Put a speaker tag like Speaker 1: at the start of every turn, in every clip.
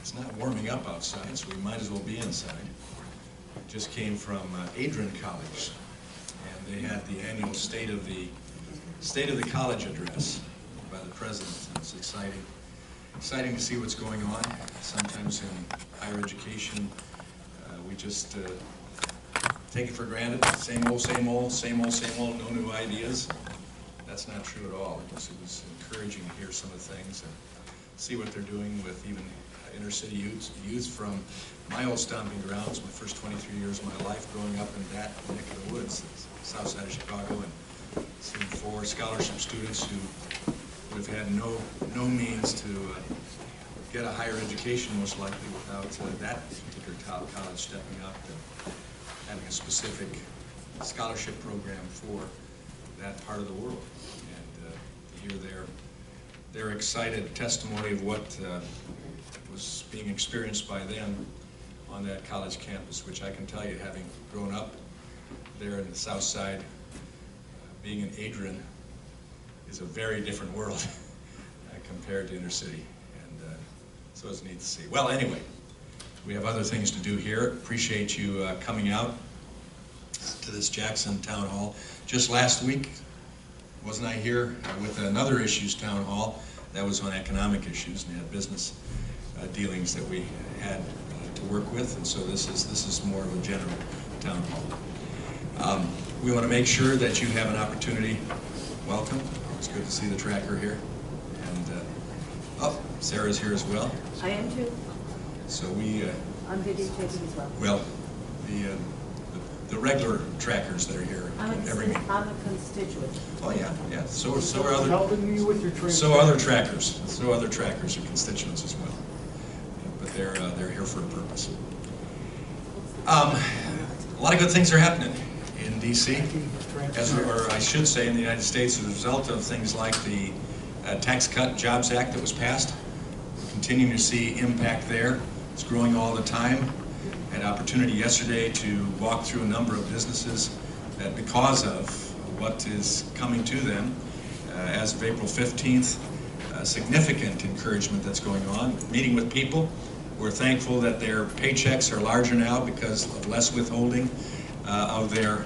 Speaker 1: It's not warming up outside, so we might as well be inside. Just came from Adrian College, and they had the annual State of the College address by the president. And it's exciting to see what's going on. Sometimes in higher education, we just take it for granted. Same old, no new ideas. That's not true at all. It was encouraging to hear some of the things and see what they're doing with even inner city youth from my old stomping grounds, my first 23 years of my life growing up in that neck of the woods, the south side of Chicago, and seeing 4 scholarship students who would have had no means to get a higher education, most likely, without that particular college stepping up and having a specific scholarship program for that part of the world. And to hear their excited testimony of what was being experienced by them on that college campus, which I can tell you, having grown up there in the south side, being in Adrian is a very different world compared to inner city, and so it's neat to see. Well, anyway, we have other things to do here. Appreciate you coming out to this Jackson Town Hall. Just last week, wasn't I here with another issues town hall that was on economic issues, and had business dealings that we had to work with, and so this is more of a general town hall. We want to make sure that you have an opportunity. Welcome. It's good to see the tracker here, and oh, Sarah's here as well.
Speaker 2: I am too.
Speaker 1: So
Speaker 2: I'm videotaping as well.
Speaker 1: Well, the regular trackers that are here every meeting.
Speaker 2: I'm a constituent.
Speaker 1: Oh yeah. So are other.
Speaker 3: Helping you with your
Speaker 1: So other trackers. So other trackers are constituents as well. But they're here for a purpose. A lot of good things are happening in D.C. or I should say in the United States, as a result of things like the Tax Cut and Jobs Act that was passed. We're continuing to see impact there. It's growing all the time. Had opportunity yesterday to walk through a number of businesses that, because of what is coming to them, as of April 15th, significant encouragement that's going on. Meeting with people, we're thankful that their paychecks are larger now because of less withholding of their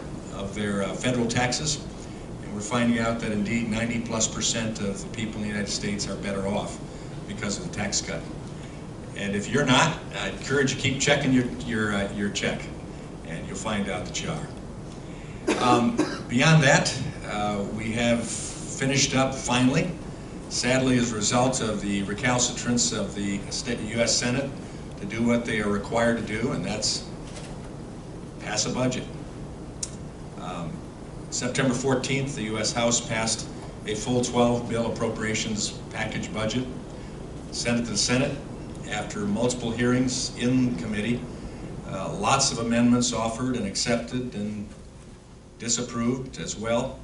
Speaker 1: federal taxes. And we're finding out that indeed 90+% of the people in the United States are better off because of the tax cut. And if you're not, I encourage you to keep checking your check, and you'll find out that you are. Beyond that, we have finished up finally, sadly as a result of the recalcitrance of the U.S. Senate to do what they are required to do, and that's pass a budget. September 14th, the U.S. House passed a full 12-bill appropriations package budget, sent it to the Senate. After multiple hearings in committee, lots of amendments offered and accepted and disapproved as well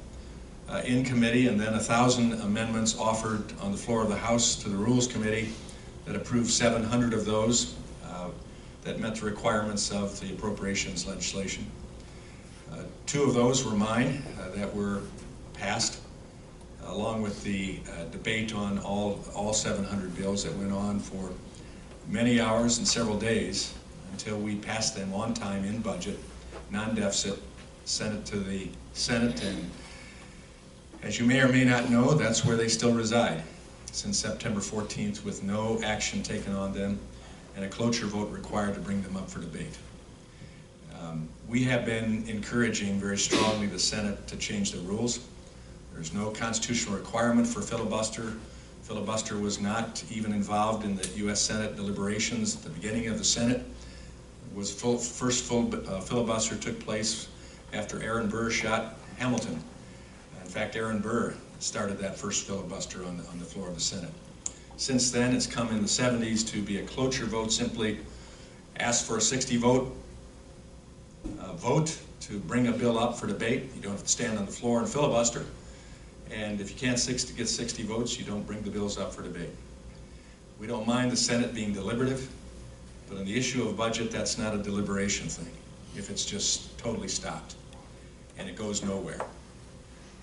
Speaker 1: in committee, and then 1,000 amendments offered on the floor of the House to the Rules Committee that approved 700 of those that met the requirements of the appropriations legislation. 2 of those were mine that were passed, along with the debate on all 700 bills that went on for many hours and several days until we passed them on time in budget, non-deficit, sent it to the Senate, and as you may or may not know, that's where they still reside since September 14th, with no action taken on them and a cloture vote required to bring them up for debate. We have been encouraging very strongly the Senate to change the rules. There's no constitutional requirement for filibuster. Filibuster was not even involved in the U.S. Senate deliberations at the beginning of the Senate. First full filibuster took place after Aaron Burr shot Hamilton. In fact, Aaron Burr started that first filibuster on the floor of the Senate. Since then, it's come in the 70s to be a cloture vote, simply ask for a 60 vote to bring a bill up for debate. You don't have to stand on the floor and filibuster. And if you can't get 60 votes, you don't bring the bills up for debate. We don't mind the Senate being deliberative, but on the issue of budget, that's not a deliberation thing, if it's just totally stopped and it goes nowhere.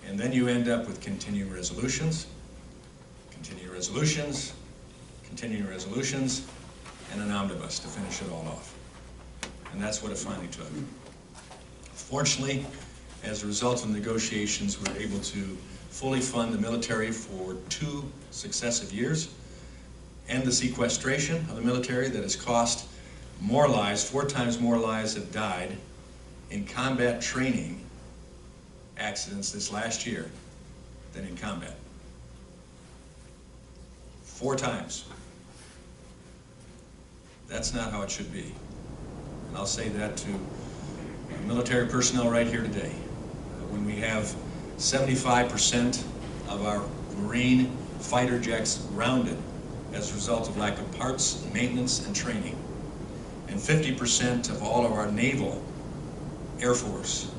Speaker 1: And then you end up with continuing resolutions, continuing resolutions, continuing resolutions, and an omnibus to finish it all off. And that's what it finally took. Fortunately, as a result of the negotiations, we were able to fully fund the military for 2 successive years, end the sequestration of the military that has cost more lives, 4 times more lives have died in combat training accidents this last year than in combat. 4 times. That's not how it should be. And I'll say that to military personnel right here today. When we have 75% of our Marine fighter jets grounded as a result of lack of parts, maintenance, and training, and 50% of all of our naval Air Force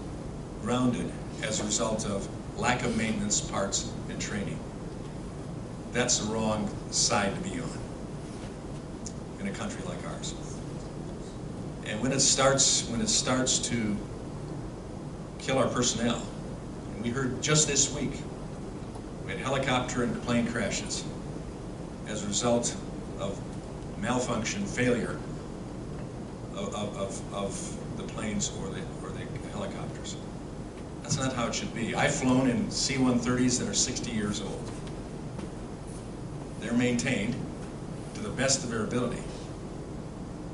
Speaker 1: grounded as a result of lack of maintenance, parts, and training. That's the wrong side to be on in a country like ours. And when it starts to kill our personnel, and we heard just this week, we had helicopter and plane crashes as a result of malfunction, failure of the planes or the helicopters. That's not how it should be. I've flown in C-130s that are 60 years old. They're maintained to the best of their ability.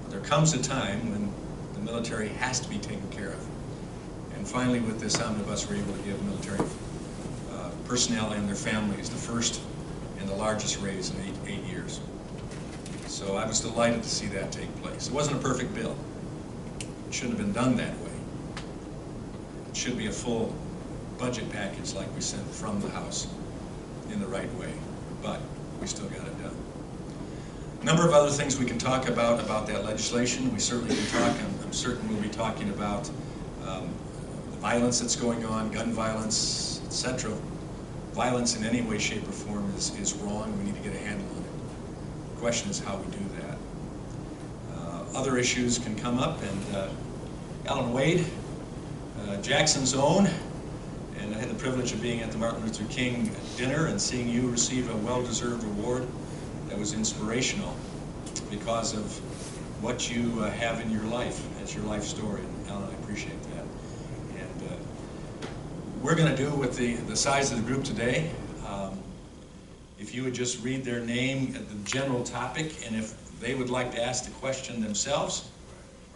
Speaker 1: But there comes a time when the military has to be taken care of. And finally, with this omnibus, we're able to give military personnel and their families the first and the largest raise in eight years. So I was delighted to see that take place. It wasn't a perfect bill. It shouldn't have been done that way. It should be a full budget package like we sent from the House in the right way, but we still got it done. A number of other things we can talk about that legislation. We certainly can talk, I'm certain we'll be talking about the violence that's going on, gun violence, etc. Violence in any way, shape, or form is wrong. We need to get a handle on it. The question is how we do that. Other issues can come up, and Alan Wade, Jackson's own, and I had the privilege of being at the Martin Luther King dinner and seeing you receive a well-deserved award that was inspirational because of what you have in your life as your life story. And Alan, I appreciate that. And we're going to do with the size of the group today, if you would just read their name at the general topic, and if they would like to ask the question themselves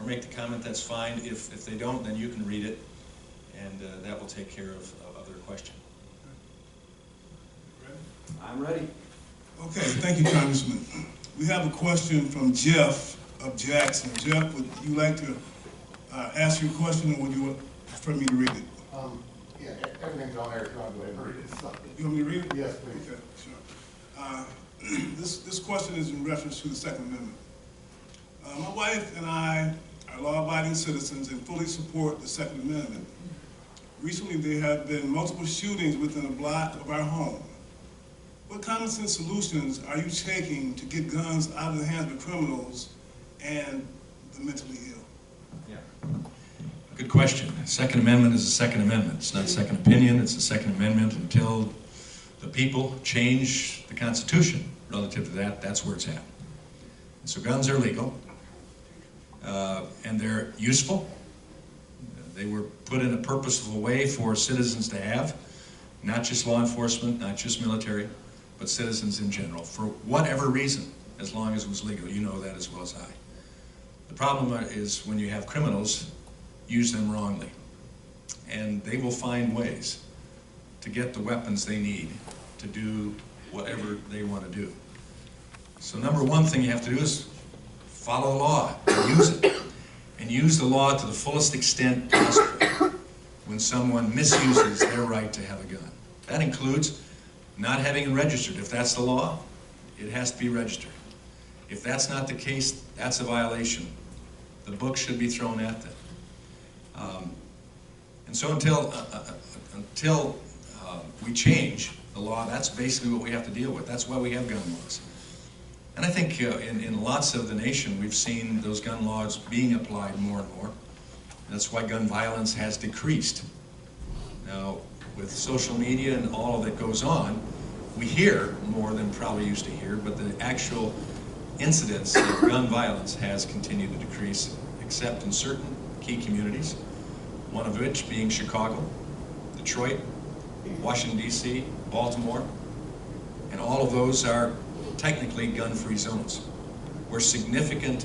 Speaker 1: or make the comment, that's fine. If they don't, then you can read it, and that will take care of their question.
Speaker 3: I'm ready.
Speaker 4: Okay, thank you, Congressman. We have a question from Jeff of Jackson. Jeff, would you like to ask your question, or would you prefer me to read it?
Speaker 5: Yeah, everything's on there if you want to go ahead and read it.
Speaker 4: You want me to read it?
Speaker 5: Yes, please.
Speaker 4: Okay, sure. This question is in reference to the Second Amendment. My wife and I are law-abiding citizens and fully support the Second Amendment. Recently, there have been multiple shootings within a block of our home. What common sense solutions are you taking to get guns out of the hands of criminals and the mentally ill?
Speaker 1: Yeah. Good question. Second Amendment is a Second Amendment. It's not Second Opinion, it's a Second Amendment until the people change the Constitution relative to that. That's where it's at. And so guns are legal, and they're useful. They were put in a purposeful way for citizens to have, not just law enforcement, not just military, but citizens in general, for whatever reason, as long as it was legal. You know that as well as I. The problem is when you have criminals use them wrongly, and they will find ways to get the weapons they need to do whatever they want to do. So number one thing you have to do is follow the law and use it. And use the law to the fullest extent possible when someone misuses their right to have a gun. That includes not having it registered. If that's the law, it has to be registered. If that's not the case, that's a violation. The book should be thrown at them. And so until we change the law, that's basically what we have to deal with. That's why we have gun laws. And I think in lots of the nation, we've seen those gun laws being applied more and more. That's why gun violence has decreased. Now, with social media and all that goes on, we hear more than probably used to hear, but the actual incidence of gun violence has continued to decrease, except in certain key communities, one of which being Chicago, Detroit, Washington, D.C., Baltimore, and all of those are technically gun-free zones, where significant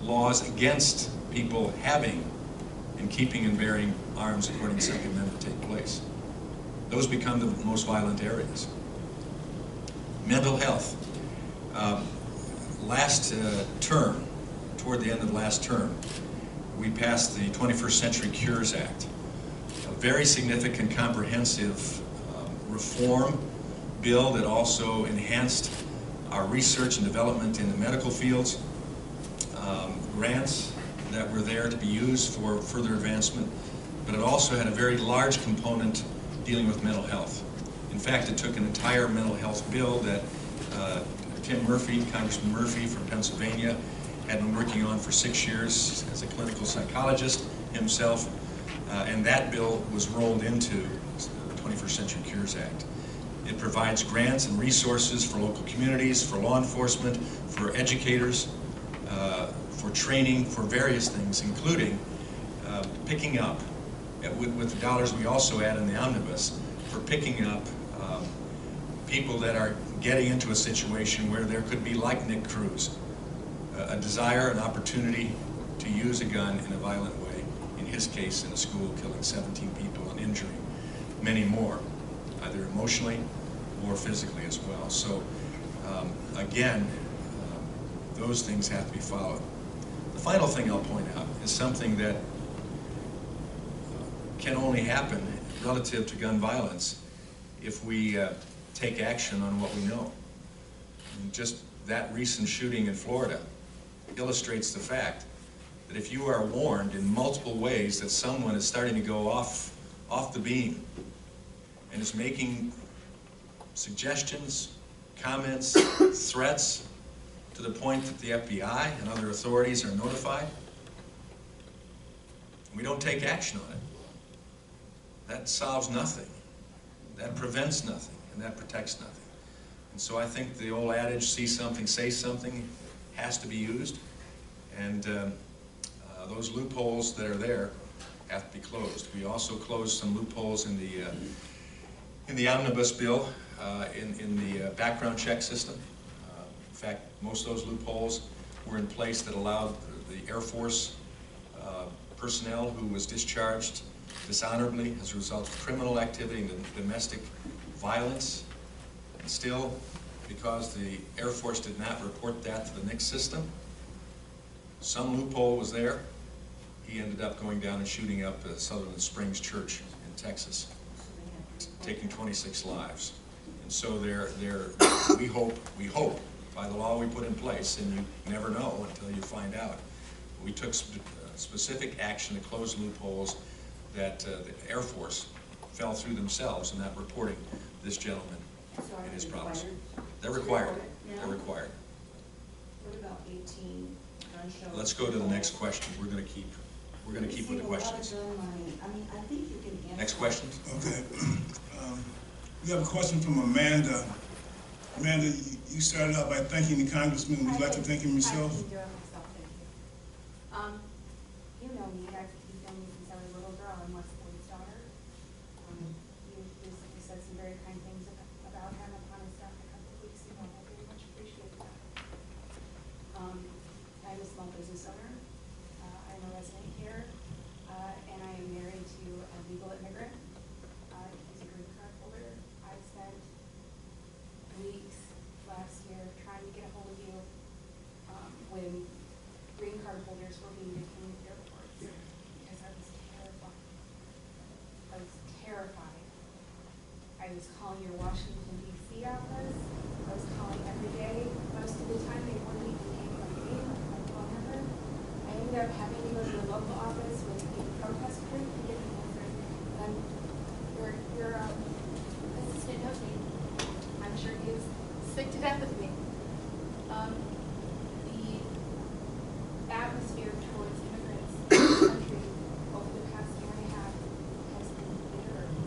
Speaker 1: laws against people having and keeping and bearing arms according to the Second Amendment take place. Those become the most violent areas. Mental health. Last term, toward the end of last term, we passed the 21st Century Cures Act, a very significant comprehensive reform bill that also enhanced our research and development in the medical fields, grants that were there to be used for further advancement, but it also had a very large component dealing with mental health. In fact, it took an entire mental health bill that Tim Murphy, Congressman Murphy from Pennsylvania, had been working on for 6 years as a clinical psychologist himself, and that bill was rolled into the 21st Century Cures Act. It provides grants and resources for local communities, for law enforcement, for educators, for training, for various things, including picking up, with the dollars we also add in the omnibus, for picking up people that are getting into a situation where there could be, like Nick Cruz, a desire, an opportunity to use a gun in a violent way, in his case in a school, killing 17 people and injuring many more, either emotionally or physically as well. So again, those things have to be followed. The final thing I'll point out is something that can only happen relative to gun violence if we take action on what we know. And just that recent shooting in Florida illustrates the fact that if you are warned in multiple ways that someone is starting to go off the beam and is making suggestions, comments, threats, to the point that the FBI and other authorities are notified, and we don't take action on it, that solves nothing, that prevents nothing, and that protects nothing. And so I think the old adage, see something, say something, has to be used, and those loopholes that are there have to be closed. We also closed some loopholes in the omnibus bill, in the background check system. In fact, most of those loopholes were in place that allowed the Air Force personnel who was discharged dishonorably as a result of criminal activity and domestic violence. And still, because the Air Force did not report that to the NICS system, some loophole was there. He ended up going down and shooting up the Sutherland Springs Church in Texas, taking 26 lives. And so we hope, by the law we put in place, and you never know until you find out, we took specific action to close loopholes that the Air Force fell through themselves in not reporting this gentleman and his problems. They're required. They're required.
Speaker 3: What about 18 gun shows?
Speaker 1: Let's go to the next question. We're going to keep with the questions.
Speaker 3: I mean, I think you can answer.
Speaker 1: Next questions?
Speaker 4: Okay. We have a question from Amanda. Amanda, you started out by thanking the congressman. Would you like to thank him yourself?
Speaker 3: I can do it myself, thank you. You know me, you've known me since I was a little girl. I'm West Boyd's daughter. You recently said some very kind things about him upon his death a couple of weeks ago. I very much appreciate that. I'm a small business owner. I'm a resident here, and I am married to a legal immigrant. He's a green card holder. I spent weeks last year trying to get a hold of you when green card holders were being detained at airports, because I was terrified. I was terrified. I was calling your Washington, D.C. office. I was calling every day. Most of the time they wouldn't even take my name, my phone number. I ended up having to go to the local office with a protest print to get an answer. And your assistant knows me. I'm sure he was sick to death of me. The atmosphere towards immigrants in this country over the past year and a half has been bitter, and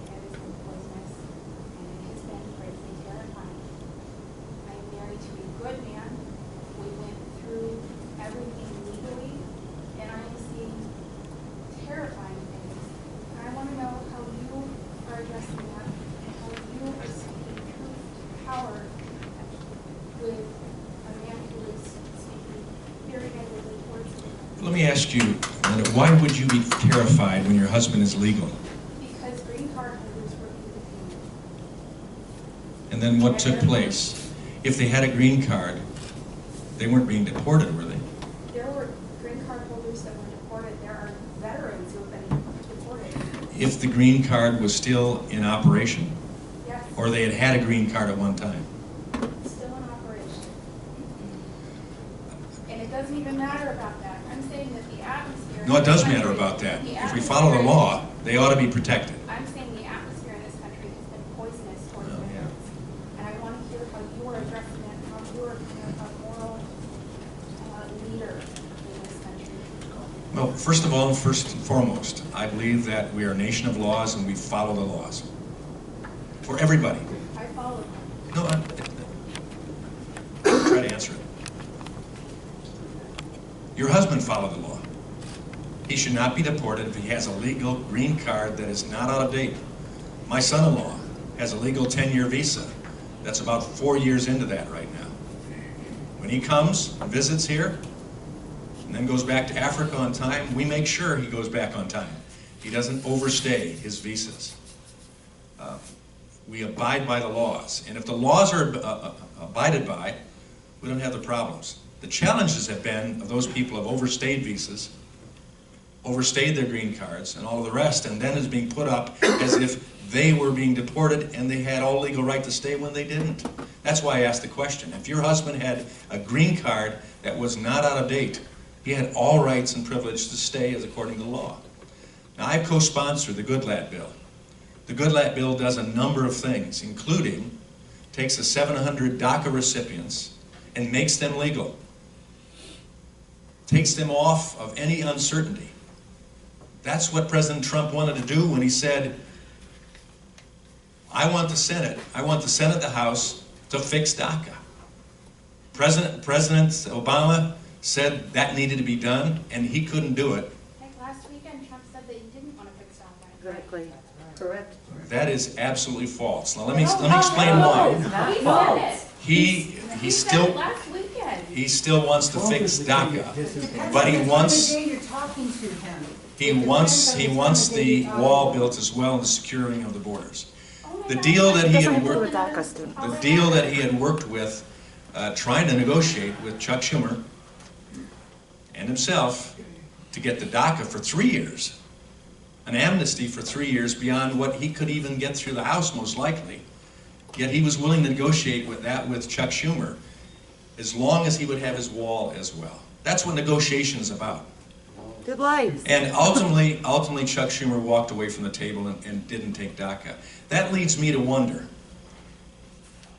Speaker 3: it has been poisonous, and it has been frankly terrifying. I am married to a good man, a
Speaker 1: me ask you, Linda, why would you be terrified when your husband is legal?
Speaker 3: Because green card holders were being detained.
Speaker 1: And then what took place? If they had a green card, they weren't being deported, were they?
Speaker 3: There were green card holders that were deported. There are veterans who have been deported.
Speaker 1: If the green card was still in operation,
Speaker 3: Yes,
Speaker 1: or they had had a green card at one time.
Speaker 3: still in operation. And it doesn't even matter about that. I'm saying that the atmosphere.
Speaker 1: No, it does matter about that. If we follow the law, they ought to be protected.
Speaker 3: I'm saying the atmosphere in this country has been poisonous towards
Speaker 1: Oh, yeah.
Speaker 3: veterans. And I want to hear how you are addressing it, how you are a moral leader in this country.
Speaker 1: Well, first of all, first and foremost, I believe that we are a nation of laws and we follow the laws. For everybody.
Speaker 3: I follow them.
Speaker 1: No, try to answer it. Your husband followed the law. He should not be deported if he has a legal green card that is not out of date. My son-in-law has a legal 10-year visa. That's about 4 years into that right now. When he comes, visits here, and then goes back to Africa on time, we make sure he goes back on time. He doesn't overstay his visas. We abide by the laws. And if the laws are abided by, we don't have the problems. The challenges have been of those people who have overstayed visas, overstayed their green cards, and all of the rest, and then is being put up as if they were being deported and they had all legal right to stay when they didn't. That's why I asked the question. If your husband had a green card that was not out of date, he had all rights and privilege to stay as according to law. Now, I co-sponsored the Goodlatte Bill. The Goodlatte Bill does a number of things, including takes the 700 DACA recipients and makes them legal. Takes them off of any uncertainty. That's what President Trump wanted to do when he said, I want the Senate, the House to fix DACA. President Obama said that needed to be done, and he couldn't do it.
Speaker 3: Heck, last weekend Trump said that he didn't want to fix DACA.
Speaker 2: Exactly. Correct.
Speaker 1: That is absolutely false. Now let me explain why. He
Speaker 3: said it last weekend.
Speaker 1: He still wants to fix DACA, but he wants the wall built as well and the securing of the borders. The deal that he had worked with, trying to negotiate with Chuck Schumer and himself to get the DACA for 3 years, an amnesty for 3 years beyond what he could even get through the House most likely. Yet he was willing to negotiate with that with Chuck Schumer as long as he would have his wall as well. That's what negotiation is about.
Speaker 2: Good life.
Speaker 1: And ultimately Chuck Schumer walked away from the table and didn't take DACA. That leads me to wonder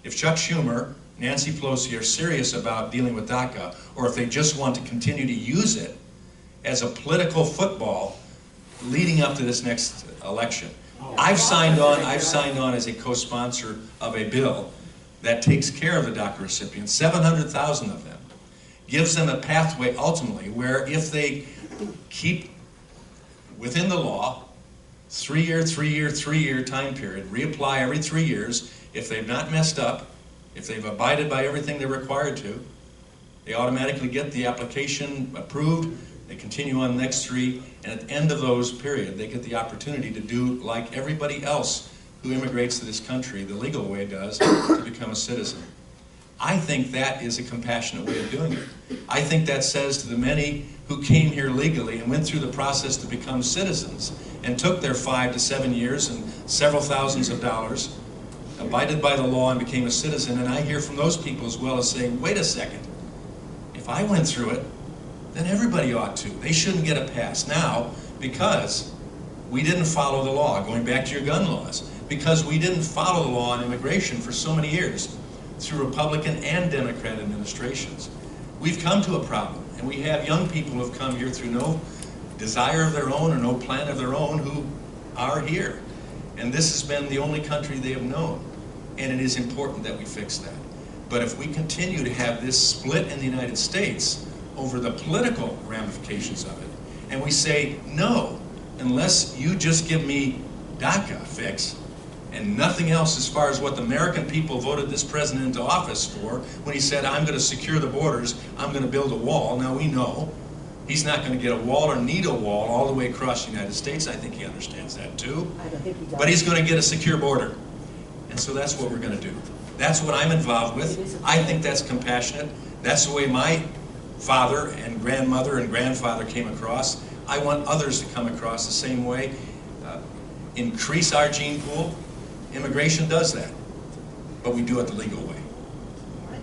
Speaker 1: if Chuck Schumer, Nancy Pelosi are serious about dealing with DACA, or if they just want to continue to use it as a political football leading up to this next election. I've signed on as a co-sponsor of a bill that takes care of the DACA recipients, 700,000 of them, gives them a pathway ultimately where if they keep within the law, 3-year time period, reapply every 3 years, if they've not messed up, if they've abided by everything they're required to, they automatically get the application approved, they continue on the next 3, and at the end of those period, they get the opportunity to do like everybody else who immigrates to this country, the legal way does, to become a citizen. I think that is a compassionate way of doing it. I think that says to the many who came here legally and went through the process to become citizens and took their 5 to 7 years and several thousands of dollars, abided by the law and became a citizen, and I hear from those people as well as saying, wait a second, if I went through it, then everybody ought to. They shouldn't get a pass. Now, because we didn't follow the law, going back to your gun laws, because we didn't follow the law on immigration for so many years, through Republican and Democrat administrations, we've come to a problem. And we have young people who have come here through no desire of their own or no plan of their own who are here. And this has been the only country they have known. And it is important that we fix that. But if we continue to have this split in the United States over the political ramifications of it, and we say, no, unless you just give me DACA fix, and nothing else as far as what the American people voted this president into office for, when he said, I'm going to secure the borders, I'm going to build a wall. Now we know He's not going to get a wall or need a wall all the way across the United States. I think he understands that too.
Speaker 2: I don't think he does.
Speaker 1: But he's going to get a secure border. And so that's what we're going to do. That's what I'm involved with. I think that's compassionate. That's the way my father and grandmother and grandfather came across. I want others to come across the same way. Increase our gene pool. Immigration does that. But we do it the legal way.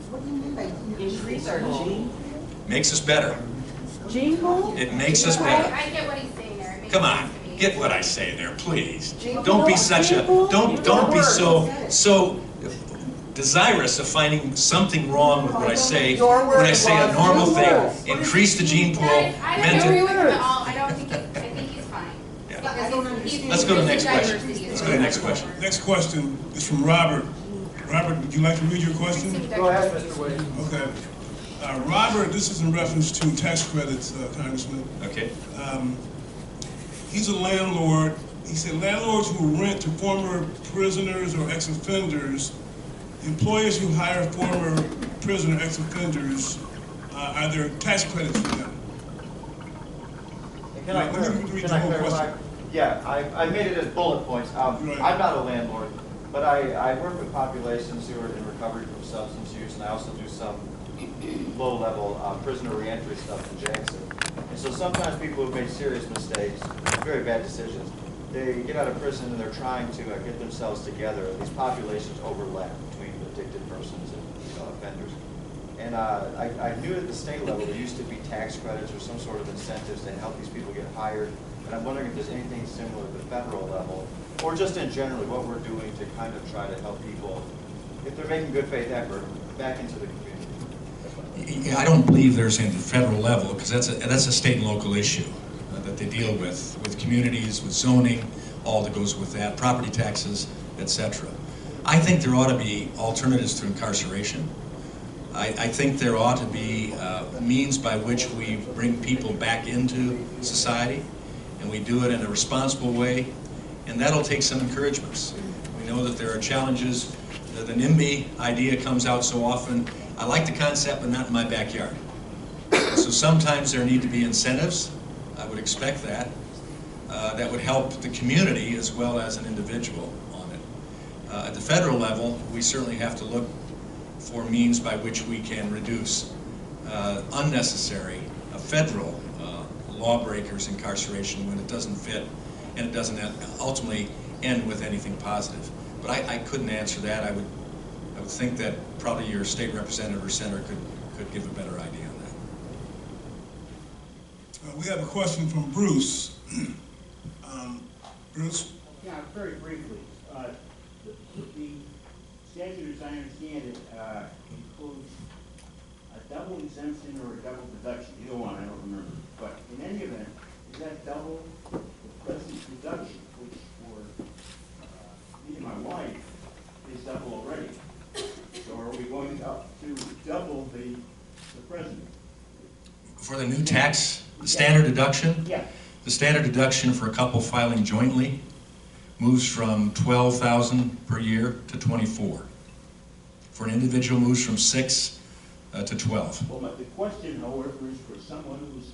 Speaker 2: What do you mean by increase our gene?
Speaker 1: Makes us better.
Speaker 2: Gene pool?
Speaker 1: It makes us better.
Speaker 3: I get what he's saying there. It makes
Speaker 1: Come on,
Speaker 3: sense to me.
Speaker 1: get what I say there, please.
Speaker 2: Gene
Speaker 1: Don't be
Speaker 2: pool?
Speaker 1: such a,
Speaker 2: Gene pool?
Speaker 1: don't be so
Speaker 2: Your
Speaker 1: desirous of finding something wrong with what I say
Speaker 2: Your
Speaker 1: when I
Speaker 2: words,
Speaker 1: say a
Speaker 2: boss.
Speaker 1: normal
Speaker 2: Your
Speaker 1: thing.
Speaker 2: words.
Speaker 1: Increase the gene pool.
Speaker 3: I
Speaker 1: meant
Speaker 3: don't agree
Speaker 1: to-
Speaker 3: with him at all. I don't think, I think he's fine.
Speaker 1: Yeah.
Speaker 3: Because
Speaker 2: I don't
Speaker 3: he's
Speaker 2: understand.
Speaker 1: Let's go to the next
Speaker 3: increasing
Speaker 1: question.
Speaker 3: diversity.
Speaker 1: Let's go to the next question.
Speaker 4: Next question is from Robert. Robert, would you like to read your question?
Speaker 6: Go ahead, Mr. Wade.
Speaker 4: Okay. Robert, this is in reference to tax credits, Congressman.
Speaker 1: Okay.
Speaker 4: He's a landlord. He said landlords who rent to former prisoners or ex-offenders, employers who hire former prisoner ex-offenders, are there tax credits for them?
Speaker 6: Can I
Speaker 4: Let me read the whole
Speaker 6: clarify?
Speaker 4: question.
Speaker 6: Yeah, I made it as bullet points.
Speaker 4: Right.
Speaker 6: I'm not a landlord, but I work with populations who are in recovery from substance use, and I also do some low-level prisoner reentry stuff in Jackson. And so sometimes people who've made serious mistakes, very bad decisions, they get out of prison and they're trying to get themselves together. These populations overlap between addicted persons and offenders. And I knew at the state level there used to be tax credits or some sort of incentives to help these people get hired. And I'm wondering if there's anything similar at the federal level, or just in general, what we're doing to kind of try to help people, if they're making good faith effort, back into the community.
Speaker 1: I don't believe there's any federal level, because that's a state and local issue that they deal with communities, with zoning, all that goes with that, property taxes, etc. I think there ought to be alternatives to incarceration. I think there ought to be means by which we bring people back into society, and we do it in a responsible way, and that'll take some encouragements. We know that there are challenges. The NIMBY idea comes out so often. I like the concept, but not in my backyard. So sometimes there need to be incentives. I would expect that. That would help the community as well as an individual on it. At the federal level, we certainly have to look for means by which we can reduce unnecessary federal lawbreakers' incarceration when it doesn't fit and it doesn't ultimately end with anything positive. But I couldn't answer that. I would think that probably your state representative or senator could give a better idea on that.
Speaker 4: We have a question from Bruce. Bruce?
Speaker 7: Yeah, very briefly. The statute, as I understand it, includes a double exemption or a double deduction. Either one, I don't remember. But in any event, is that double the present deduction, which for me and my wife is double already? So are we going up to double the present?
Speaker 1: For the new tax, the standard deduction?
Speaker 7: Yeah.
Speaker 1: The standard deduction for a couple filing jointly moves from $12,000 per year to $24,000. For an individual, moves from 6 to 12.
Speaker 7: Well, but the question, however, is for someone who's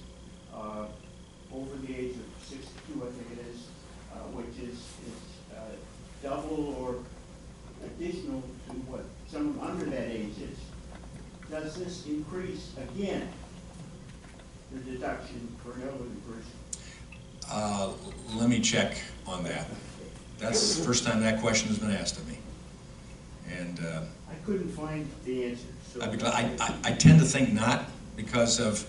Speaker 7: over the age of 62, I think it is, which is double or additional to what someone under that age is. Does this increase again the deduction for an elderly person?
Speaker 1: Let me check on that. That's the first time that question has been asked of me. And
Speaker 7: I couldn't find the answer. So
Speaker 1: I'd be glad. I tend to think not because of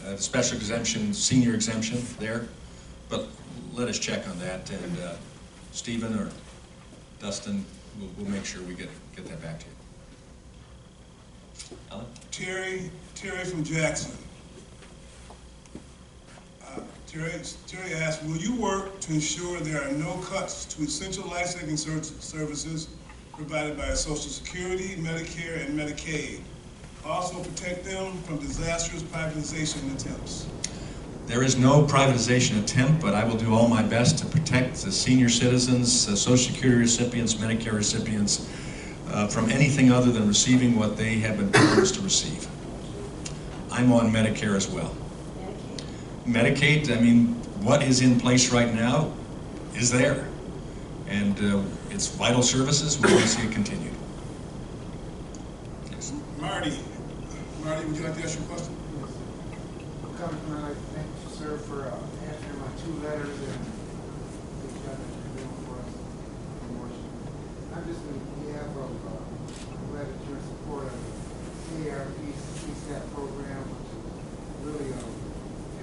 Speaker 1: the special exemption, senior exemption there. But let us check on that. And Stephen or Dustin, we'll make sure we get that back to you. Alan?
Speaker 4: Terry from Jackson. Terry asked, will you work to ensure there are no cuts to essential life-saving services provided by Social Security, Medicare, and Medicaid? Also protect them from disastrous privatization attempts.
Speaker 1: There is no privatization attempt, but I will do all my best to protect the senior citizens, Social Security recipients, Medicare recipients, from anything other than receiving what they have been promised to receive. I'm on Medicare as well. medicate, I mean, what is in place right now is there. And it's vital services. We want to see it continued. Yes.
Speaker 4: Marty, would you like to ask your question?
Speaker 8: Coming from my life, thank you, sir, for answering my 2 letters and the job that you're doing for us in Washington. I'm just in behalf of glad that you're in support of the ARP CSAP program, which is really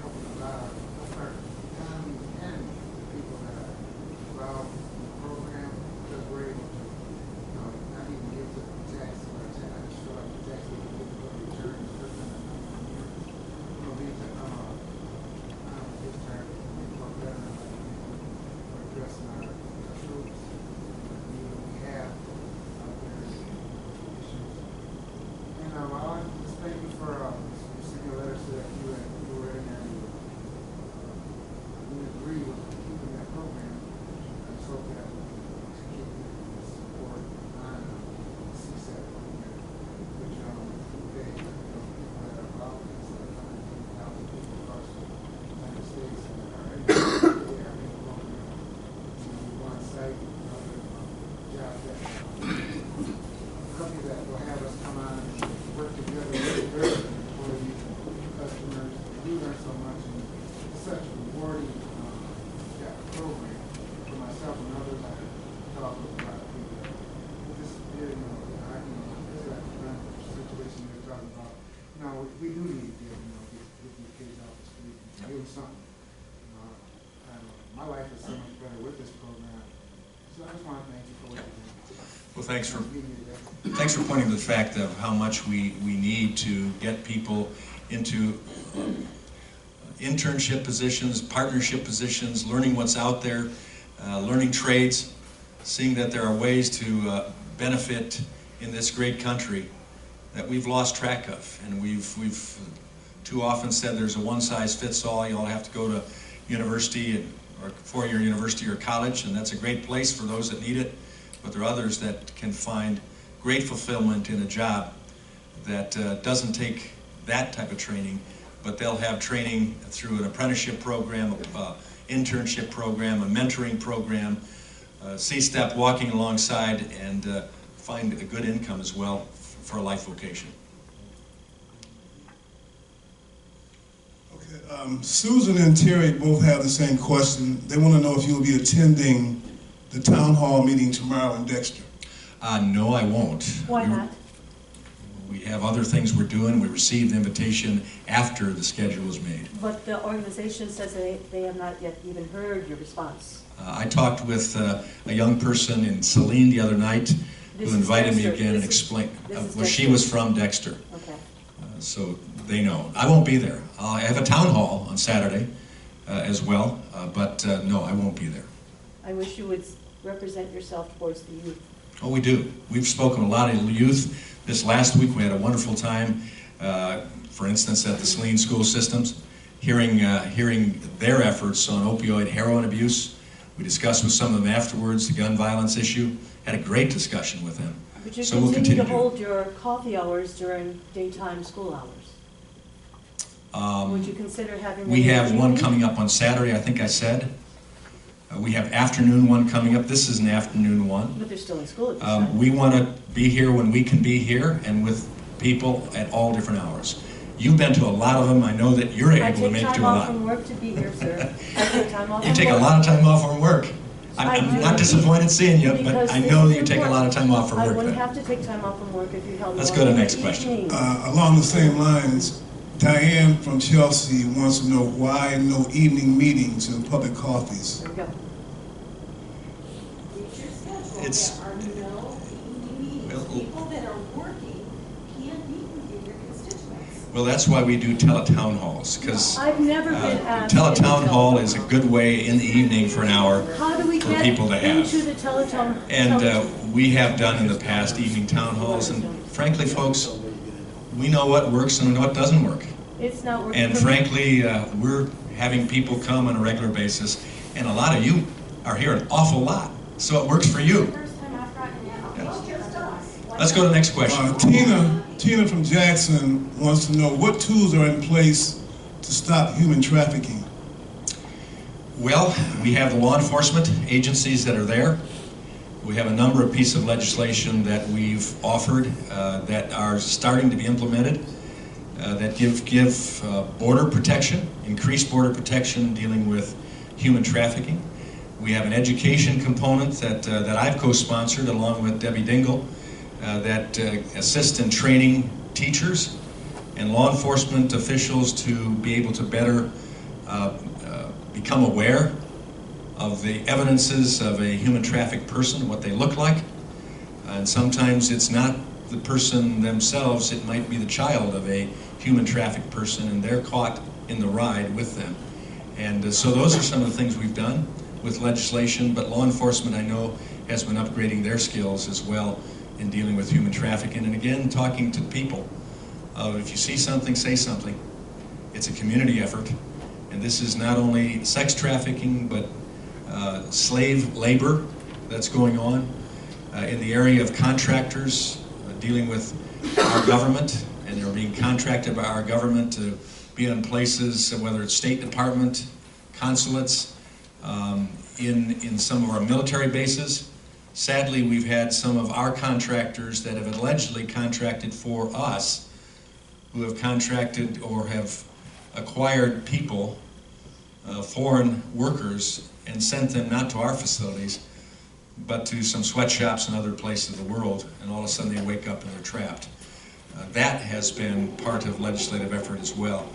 Speaker 8: helping a lot of our economy and the people that are involved in the program, because we're able to, not even give to the tax or I just feel like the tax we can give to the returns, just in a number of years. These are this time we talk better for addressing our troops, the need that we have out there issues. And I want to just thank you for sending a letter so that you were in there and you agree with keeping that program. I just hope that to keep the support on the CSAP program, which they people that are involved in this, people across the United States and are in the program, one site, another job that company that will have us come on and work together with their employees and customers. We learn so much, and it's such a rewarding program for myself and others. I talk with a lot of people. This is, this is like the situation you're talking about. We do need to get these kids out the street and give them something. My life is so much better with this program. So I just want to thank you for what you're doing.
Speaker 1: Well, thanks for pointing to the fact of how much we need to get people into internship positions, partnership positions, learning what's out there, learning trades, seeing that there are ways to benefit in this great country that we've lost track of. And we've too often said there's a one-size-fits-all. You all have to go to university or four-year university or college, and that's a great place for those that need it. But there are others that can find great fulfillment in a job that doesn't take that type of training, but they'll have training through an apprenticeship program, internship program, a mentoring program, C-STEP walking alongside, and find a good income as well for a life vocation.
Speaker 4: Okay, Susan and Terry both have the same question. They want to know if you will be attending the town hall meeting tomorrow in Dexter.
Speaker 1: No, I won't.
Speaker 2: Why not?
Speaker 1: We have other things we're doing. We received the invitation after the schedule was made.
Speaker 2: But the organization says they have not yet even heard your response.
Speaker 1: I talked with a young person in Saline the other night who invited me again and explained. Well, she was from Dexter.
Speaker 2: Okay.
Speaker 1: So they know. I won't be there. I have a town hall on Saturday as well, but no, I won't be there.
Speaker 2: I wish you would represent yourself towards the youth.
Speaker 1: Oh, we do. We've spoken to a lot of youth. This last week we had a wonderful time, for instance, at the Saline School Systems, hearing their efforts on opioid heroin abuse. We discussed with some of them afterwards the gun violence issue. Had a great discussion with them.
Speaker 2: Would you
Speaker 1: So we'll
Speaker 2: continue to
Speaker 1: continue
Speaker 2: hold your coffee hours during daytime school hours? Would you consider having
Speaker 1: We
Speaker 2: them
Speaker 1: have
Speaker 2: in the
Speaker 1: one
Speaker 2: evening?
Speaker 1: coming up on Saturday, I think I said. We have afternoon one coming up. This is an afternoon one.
Speaker 2: But they're still in school at this time.
Speaker 1: We want to be here when we can be here and with people at all different hours. You've been to a lot of them. I know that you're able to make
Speaker 2: I take
Speaker 1: do
Speaker 2: time
Speaker 1: a
Speaker 2: off
Speaker 1: lot.
Speaker 2: from work to be here, sir. I take time off
Speaker 1: You
Speaker 2: from
Speaker 1: take a
Speaker 2: work.
Speaker 1: lot of time off from work.
Speaker 2: I
Speaker 1: I'm
Speaker 2: do.
Speaker 1: not disappointed seeing you, but
Speaker 2: Because
Speaker 1: I
Speaker 2: this
Speaker 1: know
Speaker 2: is
Speaker 1: that you take a lot of time off from
Speaker 2: I
Speaker 1: work
Speaker 2: wouldn't
Speaker 1: then.
Speaker 2: have to take time off from work if you held me
Speaker 1: Let's
Speaker 2: on
Speaker 1: go to
Speaker 2: in
Speaker 1: the next
Speaker 2: the
Speaker 1: question.
Speaker 2: evening.
Speaker 4: Along the same lines, Diane from Chelsea wants to know why no evening meetings and public coffees.
Speaker 2: There we go.
Speaker 9: It's your schedule.
Speaker 1: It's-
Speaker 9: There are no evening meetings.
Speaker 1: Well-
Speaker 9: People that are working can't meet with your constituents.
Speaker 1: Well, that's why we do teletown halls, because
Speaker 2: I've never been asked. into
Speaker 1: teletown hall is a
Speaker 2: telethon.
Speaker 1: good way in the evening for an hour
Speaker 2: How do we
Speaker 1: for
Speaker 2: get
Speaker 1: people to have.
Speaker 2: into the teleton?
Speaker 1: And we have done in the past evening town halls, and frankly, folks, we know what works and what doesn't work.
Speaker 2: It's not working.
Speaker 1: And
Speaker 2: for me.
Speaker 1: frankly, we're having people come on a regular basis, and a lot of you are here an awful lot, so it works for you.
Speaker 3: First time I've gotten it.
Speaker 9: Well, just us.
Speaker 1: Let's go to the next question.
Speaker 4: Tina from Jackson wants to know what tools are in place to stop human trafficking?
Speaker 1: Well, we have the law enforcement agencies that are there. We have a number of pieces of legislation that we've offered that are starting to be implemented that give border protection, increased border protection dealing with human trafficking. We have an education component that I've co-sponsored along with Debbie Dingle that assists in training teachers and law enforcement officials to be able to better become aware of the evidences of a human trafficked person, what they look like. And sometimes it's not the person themselves, it might be the child of a human trafficked person, and they're caught in the ride with them. And so those are some of the things we've done with legislation, but law enforcement, I know, has been upgrading their skills as well in dealing with human trafficking. And again, talking to people. If you see something, say something. It's a community effort. And this is not only sex trafficking, but slave labor that's going on in the area of contractors dealing with our government, and they're being contracted by our government to be in places, whether it's State Department, consulates, in some of our military bases. Sadly, we've had some of our contractors that have allegedly contracted for us, who have contracted or have acquired people, foreign workers, and sent them not to our facilities, but to some sweatshops and other places of the world, and all of a sudden they wake up and they're trapped. That has been part of legislative effort as well,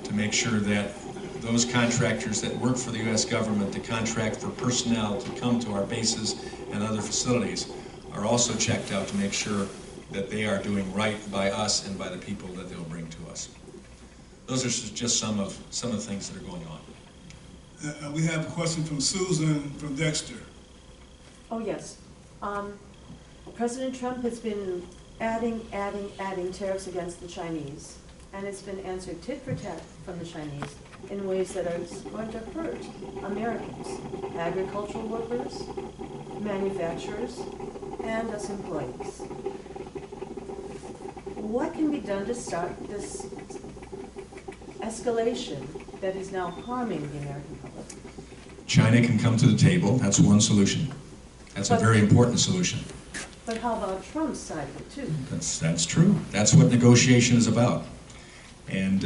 Speaker 1: to make sure that those contractors that work for the U.S. government to contract for personnel to come to our bases and other facilities are also checked out to make sure that they are doing right by us and by the people that they'll bring to us. Those are just some of the things that are going on.
Speaker 4: We have a question from Susan from Dexter.
Speaker 2: Oh, yes. President Trump has been adding tariffs against the Chinese, and it's been answered tit for tat from the Chinese in ways that are going to hurt Americans, agricultural workers, manufacturers, and us employees. What can be done to start this escalation that is now harming the American public?
Speaker 1: China can come to the table. That's one solution. That's a very important solution.
Speaker 2: But how about Trump's side of it, too?
Speaker 1: That's true. That's what negotiation is about. And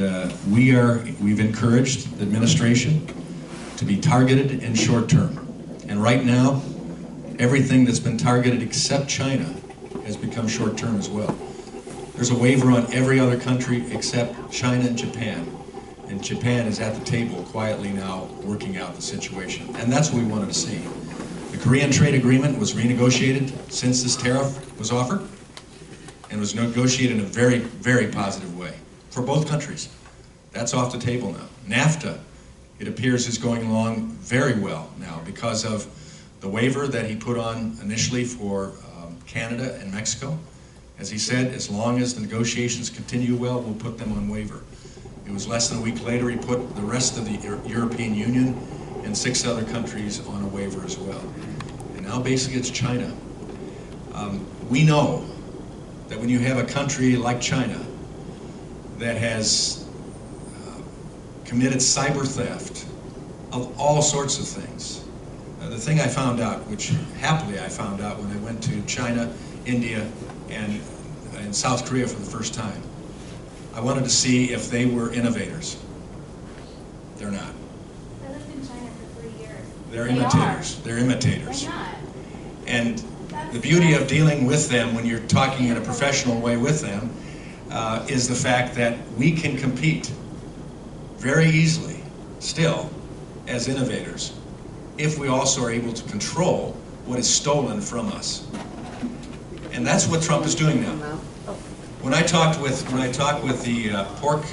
Speaker 1: we've encouraged the administration to be targeted and short term. And right now, everything that's been targeted except China has become short term as well. There's a waiver on every other country except China and Japan. And Japan is at the table quietly now working out the situation. And that's what we wanted to see. The Korean trade agreement was renegotiated since this tariff was offered, and was negotiated in a very, very positive way for both countries. That's off the table now. Nafta, it appears, is going along very well now because of the waiver that he put on initially for Canada and Mexico. As he said, as long as the negotiations continue well, we'll put them on waiver. It was less than a week later he put the rest of the European Union and 6 other countries on a waiver as well. And now basically it's China. We know that when you have a country like China that has committed cyber theft of all sorts of things. The thing I found out, which happily I found out when I went to China, India, and South Korea for the first time, I wanted to see if they were innovators. They're not.
Speaker 3: I lived in China for 3 years.
Speaker 1: They're
Speaker 3: They
Speaker 1: imitators.
Speaker 3: are.
Speaker 1: They're imitators.
Speaker 3: They're not.
Speaker 1: And the beauty of dealing with them when you're talking in a professional way with them is the fact that we can compete very easily still as innovators if we also are able to control what is stolen from us. And that's what Trump is doing now. When I talked with the pork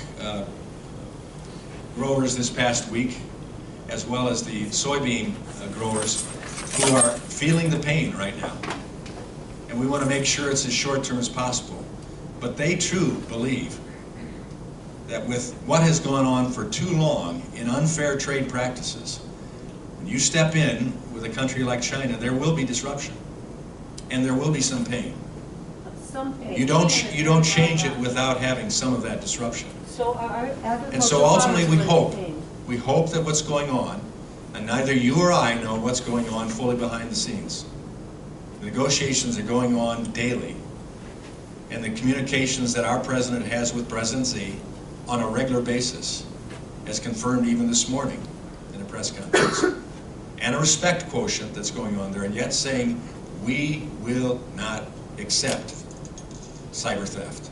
Speaker 1: growers this past week, as well as the soybean growers, who are feeling the pain right now, and we want to make sure it's as short-term as possible. But they too believe that with what has gone on for too long in unfair trade practices, when you step in with a country like China, there will be disruption, and there will be some pain.
Speaker 2: some pay.
Speaker 1: You don't change it without having some of that disruption.
Speaker 2: So our agricultural
Speaker 1: And so ultimately we
Speaker 2: farmers will be
Speaker 1: hope that what's going on, and neither you or I know what's going on fully behind the scenes. The negotiations are going on daily, and the communications that our president has with President Xi on a regular basis, as confirmed even this morning in a press conference, and a respect quotient that's going on there, and yet saying we will not accept cyber theft.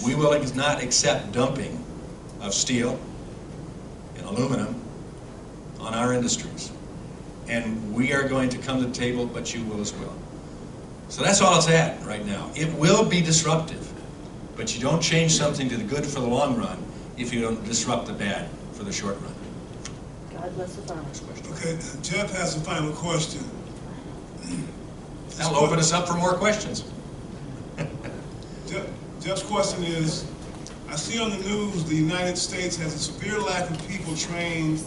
Speaker 1: We will not accept dumping of steel and aluminum on our industries. And we are going to come to the table, but you will as well. So that's all it's at right now. It will be disruptive, but you don't change something to the good for the long run if you don't disrupt the bad for the short run.
Speaker 2: God bless the farmers.
Speaker 4: Okay, Jeff has a final question.
Speaker 1: That'll open us up for more questions.
Speaker 4: Jeff's question is, I see on the news the United States has a severe lack of people trained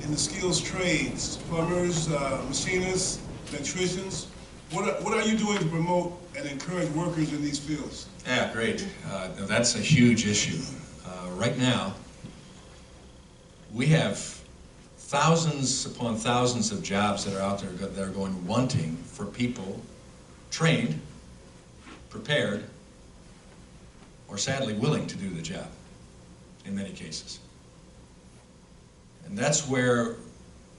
Speaker 4: in the skills trades, plumbers, machinists, electricians. What are you doing to promote and encourage workers in these fields?
Speaker 1: Yeah, great. That's a huge issue. Right now, we have thousands upon thousands of jobs that are out there that are going wanting for people trained, prepared, or sadly willing to do the job in many cases. And that's where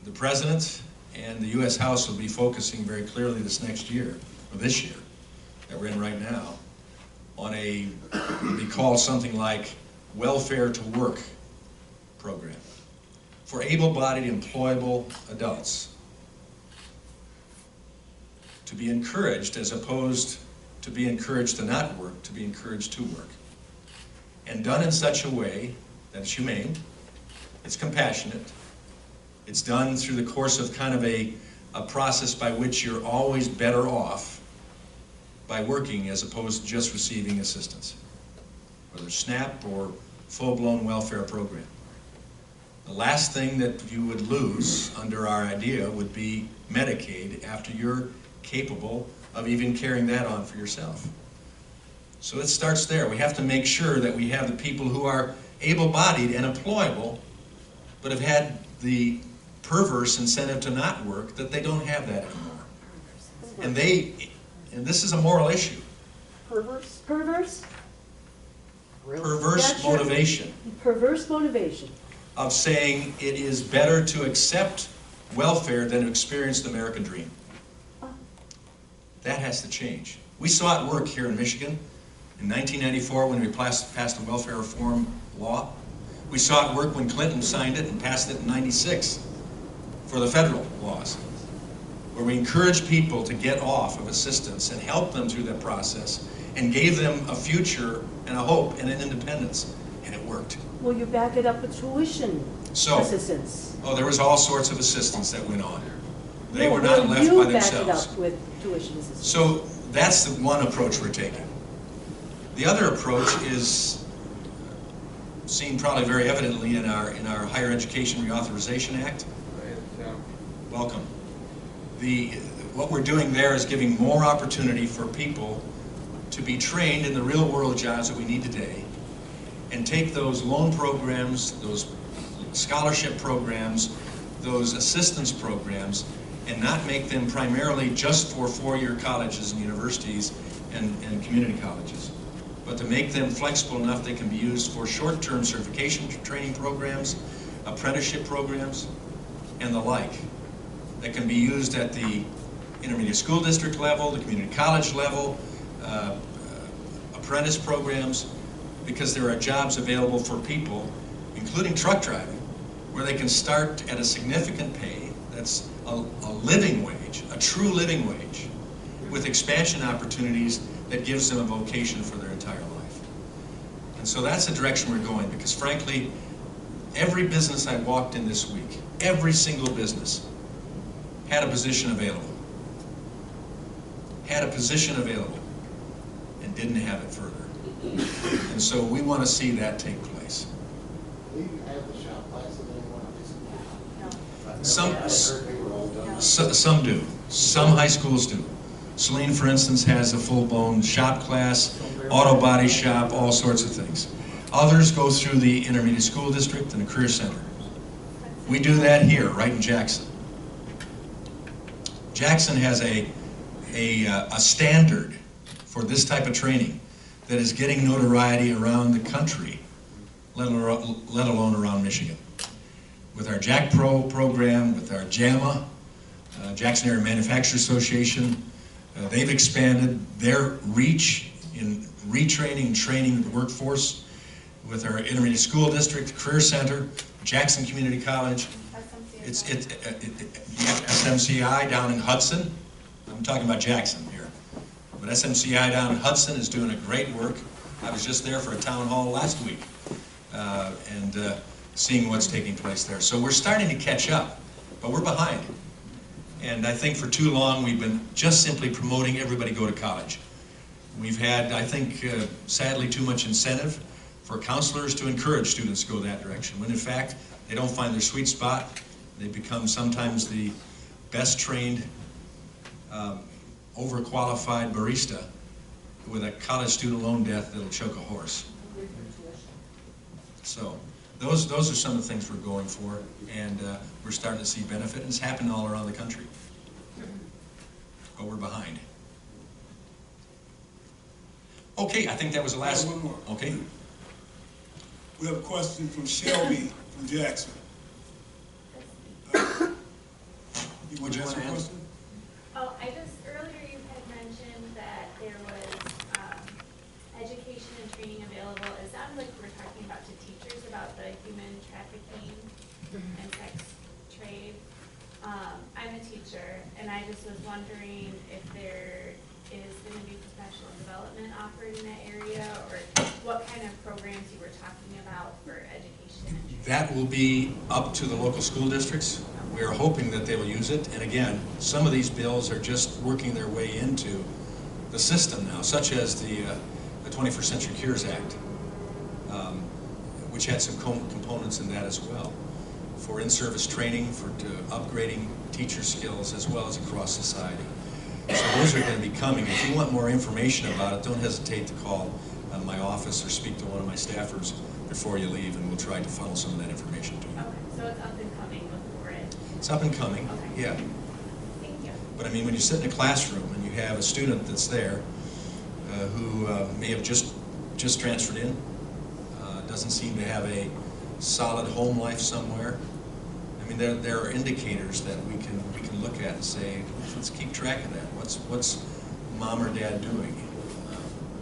Speaker 1: the President and the U.S. House will be focusing very clearly this next year, or this year, that we're in right now, on a, what we call something like welfare to work program for able-bodied, employable adults to be encouraged, as opposed to be encouraged to not work, to be encouraged to work. And done in such a way that it's humane, it's compassionate, it's done through the course of kind of a process by which you're always better off by working as opposed to just receiving assistance, whether SNAP or full-blown welfare program. The last thing that you would lose under our idea would be Medicaid after you're capable of even carrying that on for yourself. So it starts there. We have to make sure that we have the people who are able-bodied and employable, but have had the perverse incentive to not work, that they don't have that anymore. And this is a moral issue.
Speaker 2: Perverse? Perverse?
Speaker 1: Perverse motivation.
Speaker 2: Perverse motivation.
Speaker 1: Of saying it is better to accept welfare than to experience the American dream. That has to change. We saw it work here in Michigan in 1994 when we passed the welfare reform law. We saw it work when Clinton signed it and passed it in '96 for the federal laws, where we encouraged people to get off of assistance and help them through that process and gave them a future and a hope and an independence, and it worked.
Speaker 2: Well, you back it up with tuition assistance.
Speaker 1: Oh, there was all sorts of assistance that went on. They
Speaker 2: No,
Speaker 1: were not left by
Speaker 2: You back
Speaker 1: themselves.
Speaker 2: it up with tuition assistance.
Speaker 1: So that's the one approach we're taking. The other approach is seen probably very evidently in our Higher Education Reauthorization Act. Welcome. What we're doing there is giving more opportunity for people to be trained in the real world jobs that we need today, and take those loan programs, those scholarship programs, those assistance programs, and not make them primarily just for four-year colleges and universities and community colleges, but to make them flexible enough they can be used for short-term certification training programs, apprenticeship programs, and the like, that can be used at the intermediate school district level, the community college level, apprentice programs, because there are jobs available for people, including truck driving, where they can start at a significant pay, that's a living wage, a true living wage, with expansion opportunities that gives them a vocation for their entire life. And so that's the direction we're going, because frankly, every business I walked in this week, every single business, had a position available. Had a position available, and didn't have it further. And so we want to see that take place.
Speaker 5: Do you have the shop classes anymore?
Speaker 1: Some do. Some high schools do. Celine, for instance, has a full-blown shop class, auto body shop, all sorts of things. Others go through the intermediate school district and a career center. We do that here, right in Jackson. Jackson has a standard for this type of training that is getting notoriety around the country, let alone around Michigan. With our Jack Pro program, with our JAMA, Jackson Area Manufacturers Association, they've expanded their reach in retraining and training the workforce. With our intermediate school district, career center, Jackson Community College, it's SMCI down in Hudson. I'm talking about Jackson here, but SMCI down in Hudson is doing a great work. I was just there for a town hall last week and seeing what's taking place there. So we're starting to catch up, but we're behind. And I think for too long we've been just simply promoting everybody go to college. We've had, I think, sadly too much incentive for counselors to encourage students to go that direction, when in fact they don't find their sweet spot. They become sometimes the best trained, overqualified barista with a college student loan debt that'll choke a horse. So those are some of the things we're going for, and we're starting to see benefit, and it's happening all around the country. But we're behind. Okay, I think that was the last
Speaker 4: one more.
Speaker 1: Okay.
Speaker 4: We have a question from Shelby from Jackson. You want to answer the question?
Speaker 3: Oh, earlier you had mentioned that there was education and training available. It sounded like you were talking about to teachers about the human trafficking and sex trade. I'm a teacher, and I just was wondering if there is going to be professional development offered in that area, or what kind of programs you were talking about for education and training.
Speaker 1: That will be up to the local school districts. We are hoping that they will use it. And again, some of these bills are just working their way into the system now, such as the 21st Century Cures Act, which had some components in that as well, for in-service training, for upgrading teacher skills, as well as across society. So those are going to be coming. If you want more information about it, don't hesitate to call my office or speak to one of my staffers before you leave, and we'll try to funnel some of that information to you.
Speaker 3: Okay, so it's up and coming before it.
Speaker 1: It's up and coming,
Speaker 3: Okay.
Speaker 1: yeah.
Speaker 3: Thank you.
Speaker 1: But I mean, when you sit in a classroom and you have a student that's there who may have just transferred in, doesn't seem to have a solid home life somewhere, I mean, there are indicators that we can look at and say, let's keep track of that. What's mom or dad doing?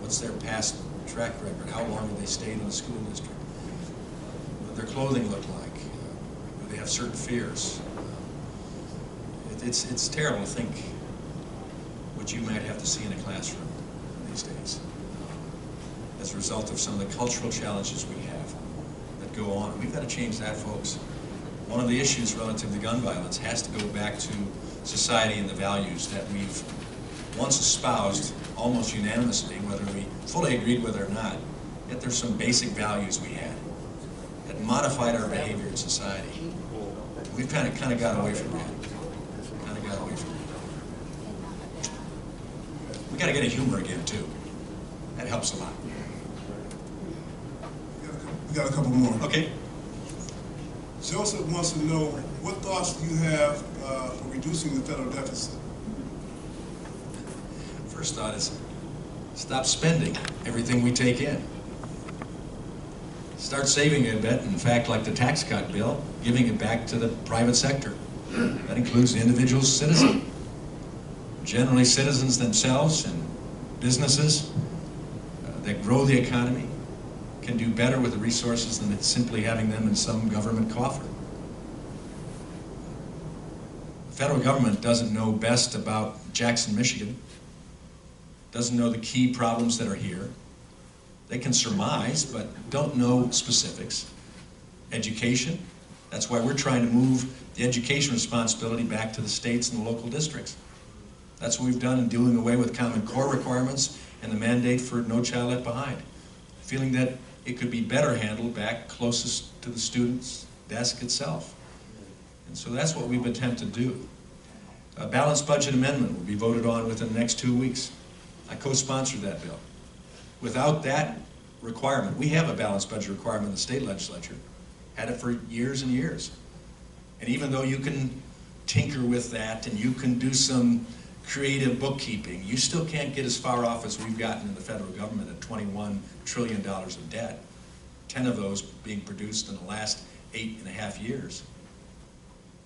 Speaker 1: What's their past track record? How long have they stayed in the school district? What does their clothing look like? Do they have certain fears? It's terrible to think what you might have to see in a classroom these days as a result of some of the cultural challenges we have that go on. We've got to change that, folks. One of the issues relative to gun violence has to go back to society and the values that we've once espoused almost unanimously, whether we fully agreed with it or not. Yet there's some basic values we had that modified our behavior in society. We've kind of got away from that. We got to get a humor again too. That helps a lot.
Speaker 4: We got a couple more.
Speaker 1: Okay.
Speaker 4: Joseph wants to know, what thoughts do you have for reducing the federal deficit?
Speaker 1: First thought is, stop spending everything we take in. Start saving a bit. In fact, like the tax cut bill, giving it back to the private sector. That includes the individual citizen. Generally, citizens themselves and businesses that grow the economy can do better with the resources than simply having them in some government coffer. The federal government doesn't know best about Jackson, Michigan, doesn't know the key problems that are here. They can surmise, but don't know specifics. Education, that's why we're trying to move the education responsibility back to the states and the local districts. That's what we've done in doing away with Common Core requirements and the mandate for No Child Left Behind. Feeling that it could be better handled back closest to the student's desk itself. And so that's what we've attempted to do. A balanced budget amendment will be voted on within the next 2 weeks. I co-sponsored that bill. Without that requirement, we have a balanced budget requirement in the state legislature, had it for years and years. And even though you can tinker with that and you can do some creative bookkeeping, you still can't get as far off as we've gotten in the federal government at $21 trillion of debt, 10 of those being produced in the last 8.5 years.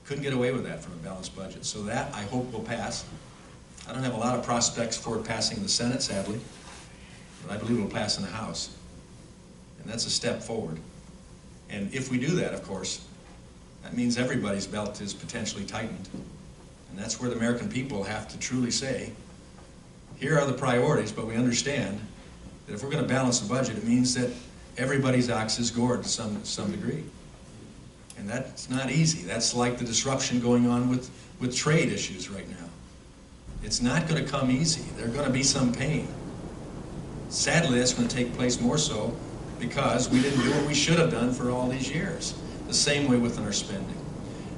Speaker 1: Couldn't get away with that from a balanced budget. So that, I hope, will pass. I don't have a lot of prospects for it passing in the Senate, sadly, but I believe it will pass in the House. And that's a step forward. And if we do that, of course, that means everybody's belt is potentially tightened. And that's where the American people have to truly say, here are the priorities, but we understand that if we're going to balance the budget, it means that everybody's ox is gored to some degree. And that's not easy. That's like the disruption going on with trade issues right now. It's not going to come easy. There's going to be some pain. Sadly, that's going to take place more so because we didn't do what we should have done for all these years. The same way with our spending.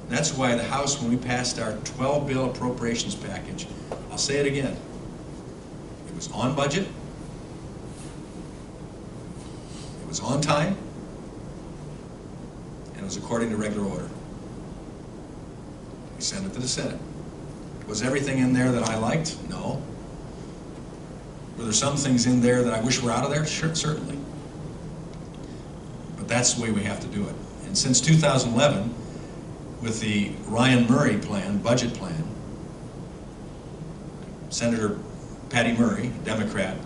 Speaker 1: That's why the House, when we passed our 12-bill appropriations package, I'll say it again, it was on budget, it was on time, and it was according to regular order. We sent it to the Senate. Was everything in there that I liked? No. Were there some things in there that I wish were out of there? Sure, certainly. But that's the way we have to do it. And since 2011, with the Ryan Murray plan, budget plan, Senator Patty Murray, a Democrat,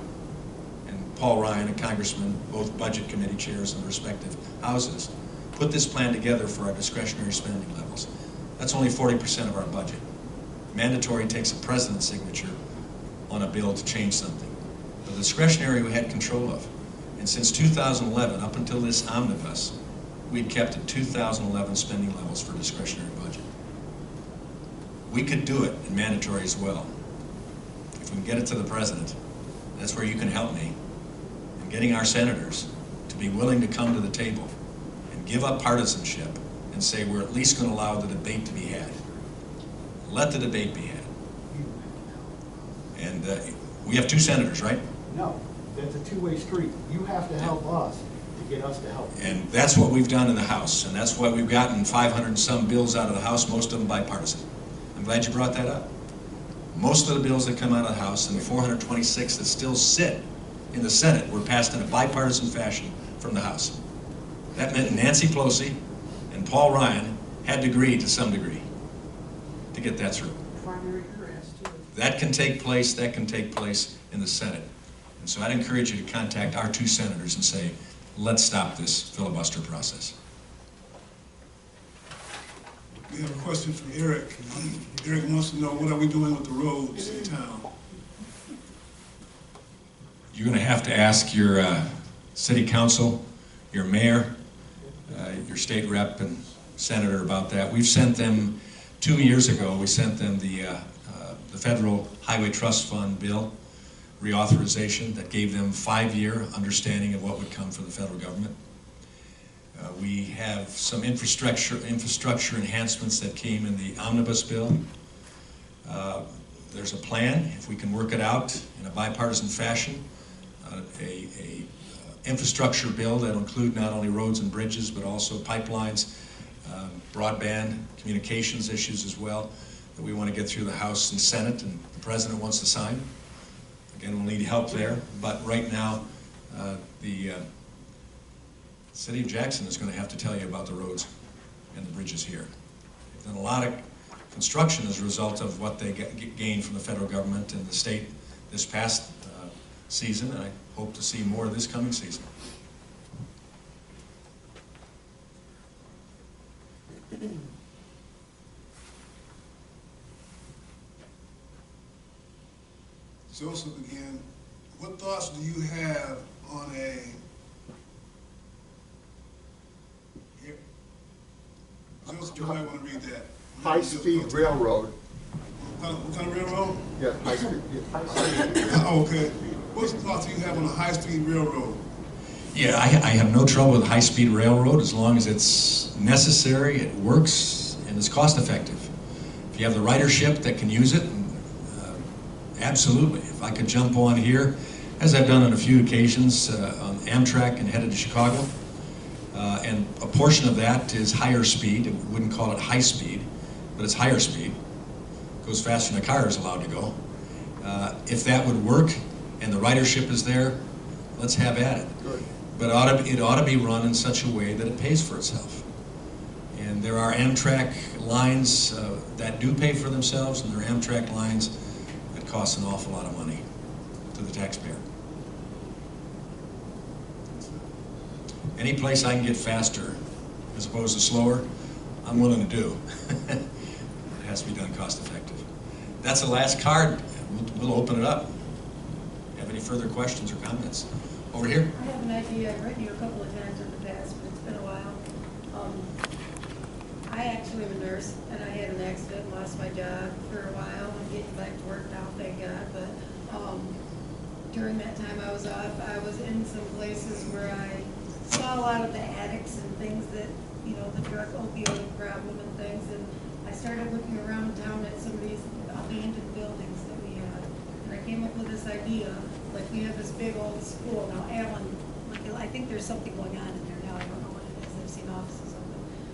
Speaker 1: and Paul Ryan, a congressman, both budget committee chairs in respective houses, put this plan together for our discretionary spending levels. That's only 40% of our budget. Mandatory takes a president's signature on a bill to change something. The discretionary we had control of. And since 2011, up until this omnibus, we'd kept at 2011 spending levels for discretionary budget. We could do it in mandatory as well. If we can get it to the president, that's where you can help me in getting our senators to be willing to come to the table and give up partisanship and say we're at least going to allow the debate to be had. Let the debate be had. And we have 2 senators, right?
Speaker 10: No, that's a two-way street. You have to help us to get us to help you.
Speaker 1: And that's what we've done in the House, and that's why we've gotten 500 and some bills out of the House, most of them bipartisan. I'm glad you brought that up. Most of the bills that come out of the House and the 426 that still sit in the Senate were passed in a bipartisan fashion from the House. That meant Nancy Pelosi and Paul Ryan had to agree to some degree to get that through.
Speaker 8: Primary grants too.
Speaker 1: That can take place in the Senate. And so I'd encourage you to contact our 2 senators and say, let's stop this filibuster process.
Speaker 4: We have a question from Eric. Eric wants to know, what are we doing with the roads in town?
Speaker 1: You're going to have to ask your city council, your mayor, your state rep and senator about that. We've sent them, 2 years ago, we sent them the Federal Highway Trust Fund bill, Reauthorization, that gave them 5-year understanding of what would come from the federal government. We have some infrastructure enhancements that came in the omnibus bill. There's a plan, if we can work it out in a bipartisan fashion, a infrastructure bill that will include not only roads and bridges, but also pipelines, broadband, communications issues as well, that we want to get through the House and Senate, and the President wants to sign. Again, we'll need help there, but right now, the City of Jackson is going to have to tell you about the roads and the bridges here. They've done a lot of construction as a result of what they gained from the federal government and the state this past season, and I hope to see more this coming season.
Speaker 4: Joseph again, what thoughts do you have on a Joseph, you might want to read that.
Speaker 5: High-speed railroad.
Speaker 4: What kind of railroad?
Speaker 5: Yeah, high-speed. Yeah.
Speaker 4: Oh, okay. What thoughts do you have on a high-speed railroad?
Speaker 1: Yeah, I have no trouble with high-speed railroad as long as it's necessary, it works, and it's cost-effective. If If you have the ridership that can use it, absolutely. If I could jump on here, as I've done on a few occasions on Amtrak and headed to Chicago, and a portion of that is higher speed. I wouldn't call it high speed, but it's higher speed. It goes faster than a car is allowed to go. If that would work and the ridership is there, let's have at it.
Speaker 5: Good.
Speaker 1: But it ought to be run in such a way that it pays for itself. And there are Amtrak lines that do pay for themselves, and there are Amtrak lines that cost an awful lot of money to the taxpayer. Any place I can get faster as opposed to slower, I'm willing to do. It has to be done cost effective. That's the last card. We'll open it up. Have any further questions or comments? Over here.
Speaker 11: I have an idea. I've written you a couple of times in the past, but it's been a while. I actually am a nurse, and I had an accident and lost my job for a while. I'm getting back to work now, thank God. But during that time I was off, I was in some places where I saw a lot of the addicts and things that, you know, the drug opioid problem and things. And I started looking around town at some of these abandoned buildings that we had. And I came up with this idea, like we have this big old school. Now, Allen, I think there's something going on in there now. I don't know what it is. I've seen offices of it.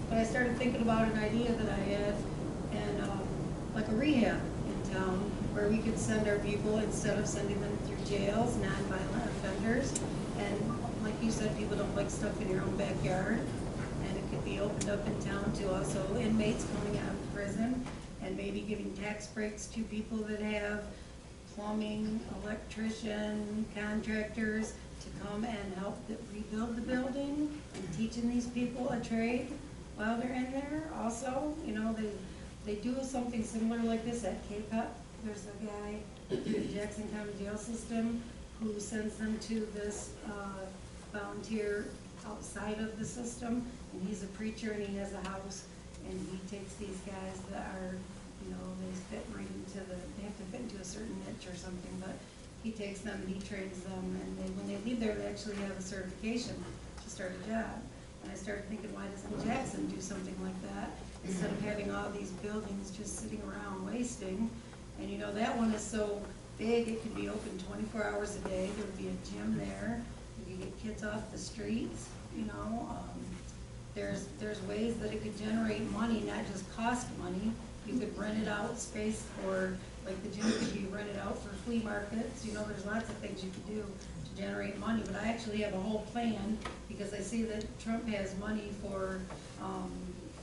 Speaker 11: But I started thinking about an idea that I had, and like a rehab in town, where we could send our people, instead of sending them through jails, non-violent offenders. And like you said, people don't like stuff in your own backyard. And it could be opened up in town to also inmates coming out of prison, and maybe giving tax breaks to people that have plumbing, electrician, contractors to come and help rebuild the building, and teaching these people a trade while they're in there. Also, you know, they do something similar like this at K-Cup. There's a guy through the Jackson County jail system who sends them to this volunteer outside of the system, and he's a preacher and he has a house, and he takes these guys that are, you know, they fit right into they have to fit into a certain niche or something, but he takes them and he trains them, and when they leave there, they actually have a certification to start a job. And I started thinking, why doesn't Jackson do something like that, instead of having all these buildings just sitting around wasting? And you know, that one is so big, it could be open 24 hours a day. There would be a gym there. You could get kids off the streets, you know. There's ways that it could generate money, not just cost money. You could rent it out space for, like the gym could be rented out for flea markets. You know, there's lots of things you could do to generate money. But I actually have a whole plan, because I see that Trump has money for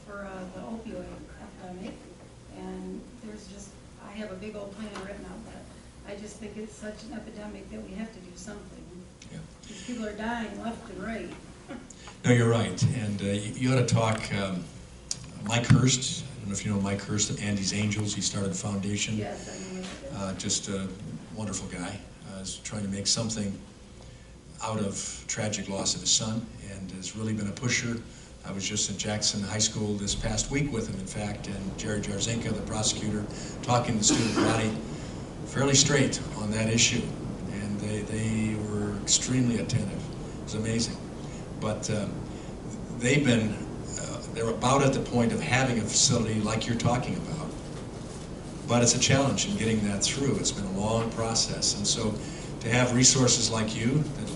Speaker 11: the opioid epidemic. And I have a big old plan written out that I just think it's such an epidemic that we have to do something.
Speaker 1: Yeah.
Speaker 11: These people are dying left and right.
Speaker 1: No, you're right. And you ought to talk, Mike Hurst. I don't know if you know Mike Hurst of Andy's Angels. He started a foundation.
Speaker 11: Yes, I know.
Speaker 1: Just a wonderful guy. Is trying to make something out of tragic loss of his son, and has really been a pusher. I was just at Jackson High School this past week with him, in fact, and Jerry Jarzinka, the prosecutor, talking to the student body fairly straight on that issue. And they were extremely attentive. It was amazing. But they're about at the point of having a facility like you're talking about. But it's a challenge in getting that through. It's been a long process. And so to have resources like you, that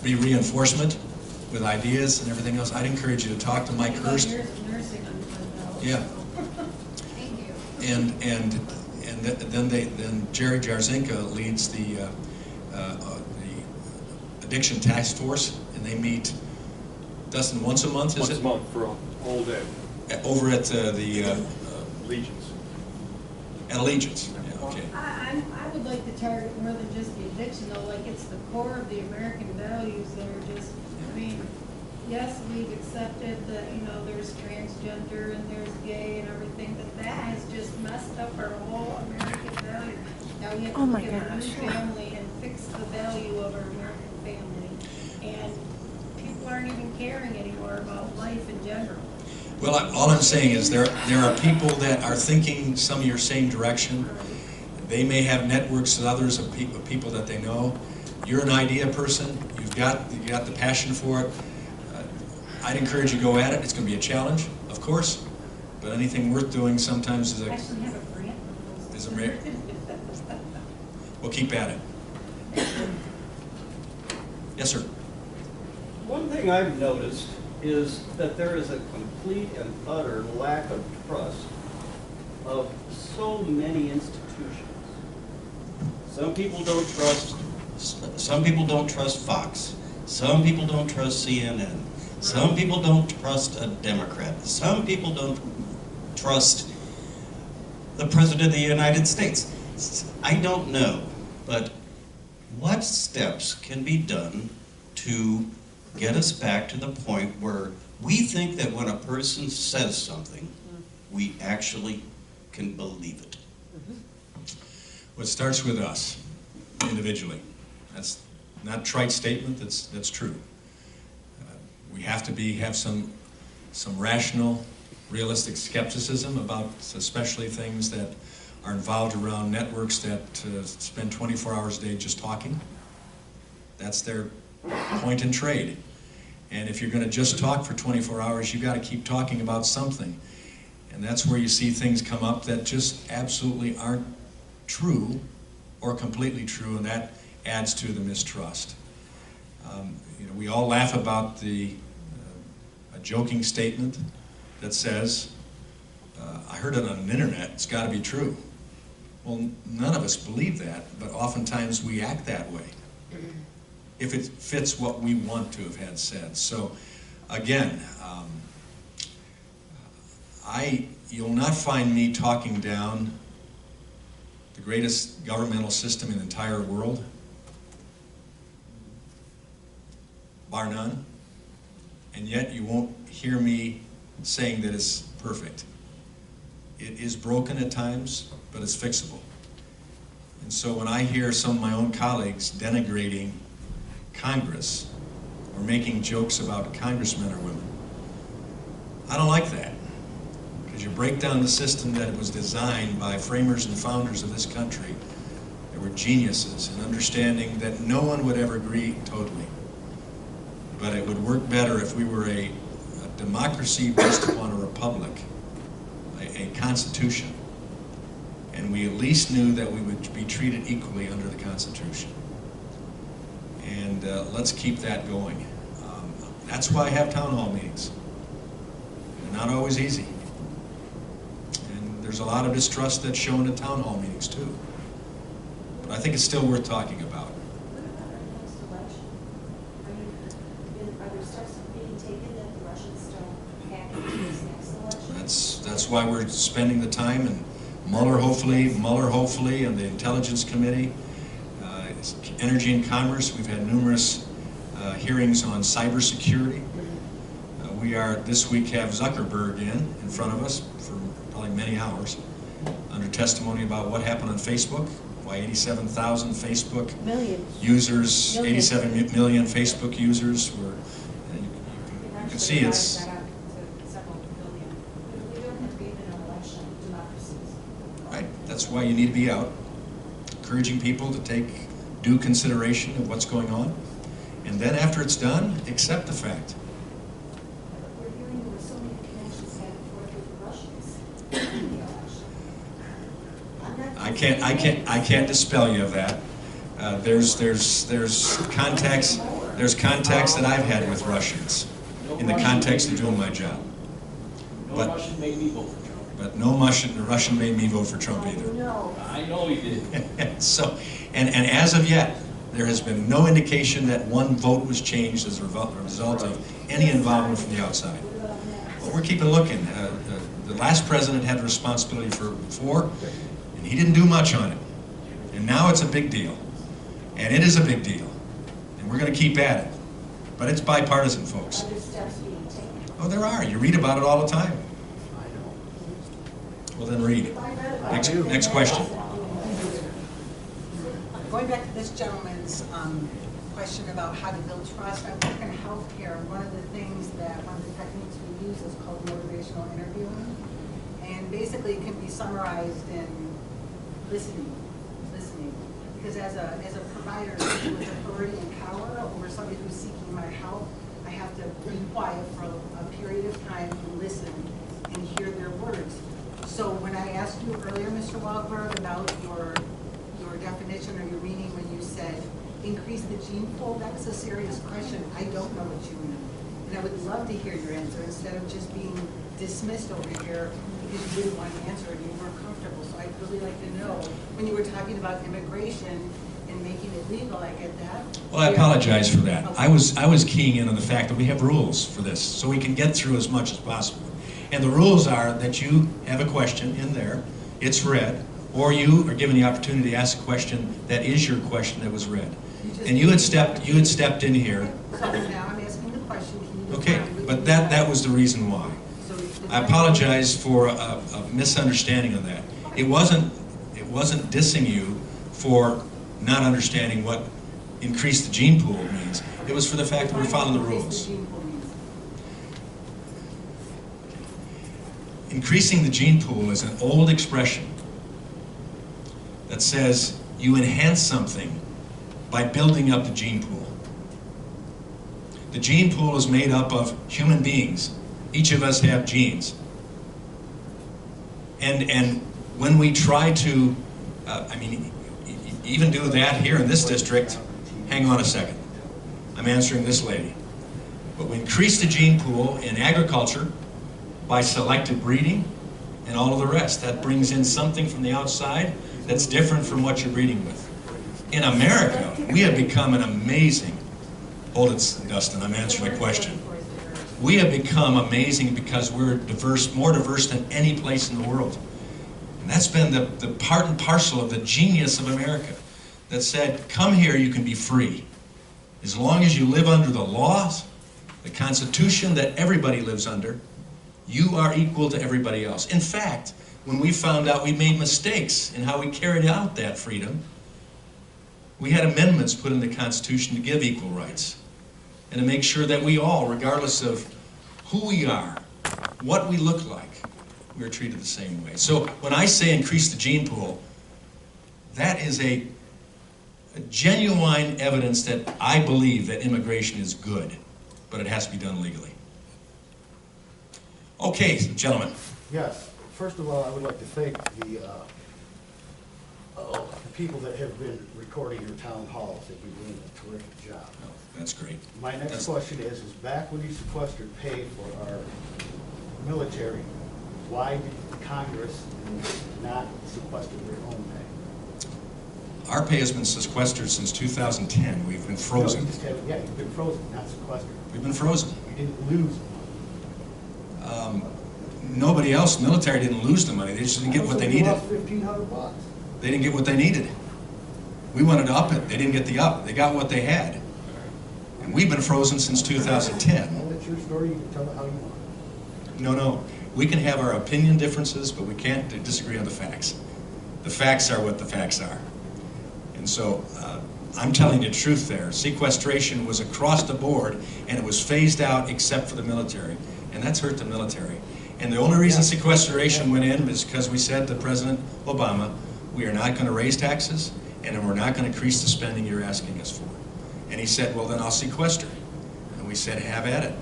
Speaker 1: be reinforcement with ideas and everything else, I'd encourage you to talk to Mike Hurst.
Speaker 11: Nursing on the belt.
Speaker 1: Yeah.
Speaker 11: Thank you.
Speaker 1: And then Jerry Jarzinka leads the addiction task force, and they meet, Dustin, once a month, is it?
Speaker 12: Once a month for a whole day.
Speaker 1: Over at the
Speaker 12: Legions.
Speaker 1: at Allegiance. Yeah, okay.
Speaker 11: I would like to target more than just the addiction, though. Like, it's the core of the American values that are just, I mean, yes, we've accepted that, you know, there's transgender and there's gay and everything, but that has just messed up our whole American value. Now we have to look at our new family and fix the value of our American family. And people aren't even caring anymore about life in general.
Speaker 1: Well, all I'm saying is there are people that are thinking some of your same direction. They may have networks of others of people that they know. You're an idea person. You've got the passion for it. I'd encourage you to go at it. It's going to be a challenge, of course, but anything worth doing sometimes is
Speaker 11: Actually have a grant proposal.
Speaker 1: is a rare. We'll keep at it. Yes, sir.
Speaker 13: One thing I've noticed is that there is a complete and utter lack of trust of so many institutions. Some people don't trust Fox. Some people don't trust CNN. Some people don't trust a Democrat. Some people don't trust the President of the United States. I don't know, but what steps can be done to get us back to the point where we think that when a person says something, we actually can believe it?
Speaker 1: Well, it starts with us, individually. That's not a trite statement, that's true. We have to have some rational, realistic skepticism about especially things that are involved around networks that spend 24 hours a day just talking. That's their point in trade. And if you're going to just talk for 24 hours, you've got to keep talking about something. And that's where you see things come up that just absolutely aren't true or completely true, and that adds to the mistrust. You know, we all laugh about a joking statement that says, I heard it on the internet, it's got to be true. Well, none of us believe that, but oftentimes we act that way if it fits what we want to have had said. So, again, you'll not find me talking down the greatest governmental system in the entire world, bar none, and yet you won't hear me saying that it's perfect. It is broken at times, but it's fixable. And so when I hear some of my own colleagues denigrating Congress or making jokes about congressmen or women, I don't like that, because you break down the system that it was designed by framers and founders of this country. They were geniuses in understanding that no one would ever agree totally, but it would work better if we were a democracy based upon a republic, a constitution, and we at least knew that we would be treated equally under the Constitution. And let's keep that going. That's why I have town hall meetings. They're not always easy. And there's a lot of distrust that's shown at town hall meetings too. But I think it's still worth talking about.
Speaker 9: What about our next election? Are there steps being taken that the Russians don't hack into this next election?
Speaker 1: That's why we're spending the time, and Mueller hopefully, and the Intelligence Committee, Energy and Commerce. We've had numerous hearings on cybersecurity. This week have Zuckerberg in front of us for probably many hours under testimony about what happened on Facebook, why 87,000 Facebook users, 87 million Facebook users were, you can see it's...
Speaker 3: That up to several billion.
Speaker 9: But we don't have even an election democracies.
Speaker 1: Right, that's why you need to be out, encouraging people to take due consideration of what's going on, and then after it's done, accept the fact.
Speaker 9: We're hearing there were so many connections back and forth with the Russians in the election.
Speaker 1: I can't dispel you of that. There's contacts that I've had with Russians in the context of doing my job.
Speaker 14: No Russian made me vote for Trump.
Speaker 1: But no Russian made me vote for Trump either.
Speaker 9: No.
Speaker 14: I know he did.
Speaker 1: So, and as of yet, there has been no indication that one vote was changed as a result of any involvement from the outside. But we're keeping looking. The last president had responsibility for 4, and he didn't do much on it. And now it's a big deal. And it is a big deal. And we're going to keep at it. But it's bipartisan, folks.
Speaker 9: Are there steps being taken?
Speaker 1: Oh, there are. You read about it all the time. Well, then read. Next question.
Speaker 15: Going back to this gentleman's question about how to build trust, I work in healthcare. One of the things that one of the techniques we use is called motivational interviewing. And basically it can be summarized in listening. Because as a provider with authority and power over somebody who's seeking my help, I have to be quiet for a period of time and listen and hear their words. you earlier, Mr. Walberg, about your definition or your meaning when you said increase the gene pool. That was a serious question. I don't know what you mean. And I would love to hear your answer instead of just being dismissed over here because you didn't want to answer and you weren't comfortable. So I'd really like to know, when you were talking about immigration and making it legal, I get that.
Speaker 1: Well, I apologize for that. I was keying in on the fact that we have rules for this, so we can get through as much as possible. And the rules are that you have a question in there, it's read, or you are given the opportunity to ask a question that is your question that was read. And you had stepped in here.
Speaker 15: So now I'm asking the question. Can you
Speaker 1: Okay,
Speaker 15: define
Speaker 1: but
Speaker 15: what
Speaker 1: that was the reason why.
Speaker 15: So
Speaker 1: I apologize for a misunderstanding of that. It wasn't dissing you for not understanding what increase the gene pool means. It was for the fact that we're following the rules. Increasing the gene pool is an old expression that says you enhance something by building up the gene pool. The gene pool is made up of human beings. Each of us have genes. And when we try to, even do that here in this district, hang on a second. I'm answering this lady. But we increase the gene pool in agriculture by selective breeding and all of the rest. That brings in something from the outside that's different from what you're breeding with. In America, we have become an amazing, hold it, Dustin, I'm answering a question. We have become amazing because we're diverse, more diverse than any place in the world. And that's been the part and parcel of the genius of America that said, come here, you can be free. As long as you live under the laws, the Constitution that everybody lives under, you are equal to everybody else. In fact, when we found out we made mistakes in how we carried out that freedom, we had amendments put in the Constitution to give equal rights and to make sure that we all, regardless of who we are, what we look like, we are treated the same way. So when I say increase the gene pool, that is a genuine evidence that I believe that immigration is good, but it has to be done legally. Okay, gentlemen.
Speaker 10: Yes. First of all, I would like to thank the people that have been recording your town halls. They've been doing a terrific job.
Speaker 1: Oh, that's great.
Speaker 10: My next question is back when you sequestered pay for our military, why did Congress not sequester their own pay?
Speaker 1: Our pay has been sequestered since 2010. We've been frozen.
Speaker 10: No, you just haven't, yeah, you've been frozen, not sequestered.
Speaker 1: We've been frozen.
Speaker 10: You didn't lose.
Speaker 1: Nobody else, the military didn't lose the money. They just didn't get what they needed.
Speaker 10: You lost $1,500.
Speaker 1: They didn't get what they needed. We wanted to up it. They didn't get the up. They got what they had. And we've been frozen since 2010.
Speaker 10: Well, that's your story. You can tell it how you want.
Speaker 1: No. We can have our opinion differences, but we can't disagree on the facts. The facts are what the facts are. And so I'm telling you the truth there. Sequestration was across the board, and it was phased out except for the military. And that's hurt the military. And the only reason sequestration went in is because we said to President Obama, we are not going to raise taxes, and we're not going to increase the spending you're asking us for. And he said, well, then I'll sequester. And we said, have at it.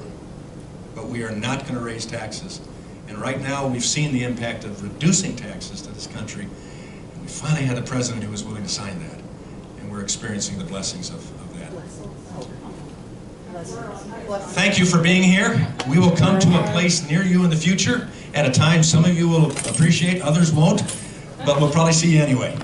Speaker 1: But we are not going to raise taxes. And right now, we've seen the impact of reducing taxes to this country. And we finally had a president who was willing to sign that. And we're experiencing the blessings of that. Thank you for being here. We will come to a place near you in the future at a time some of you will appreciate, others won't, but we'll probably see you anyway.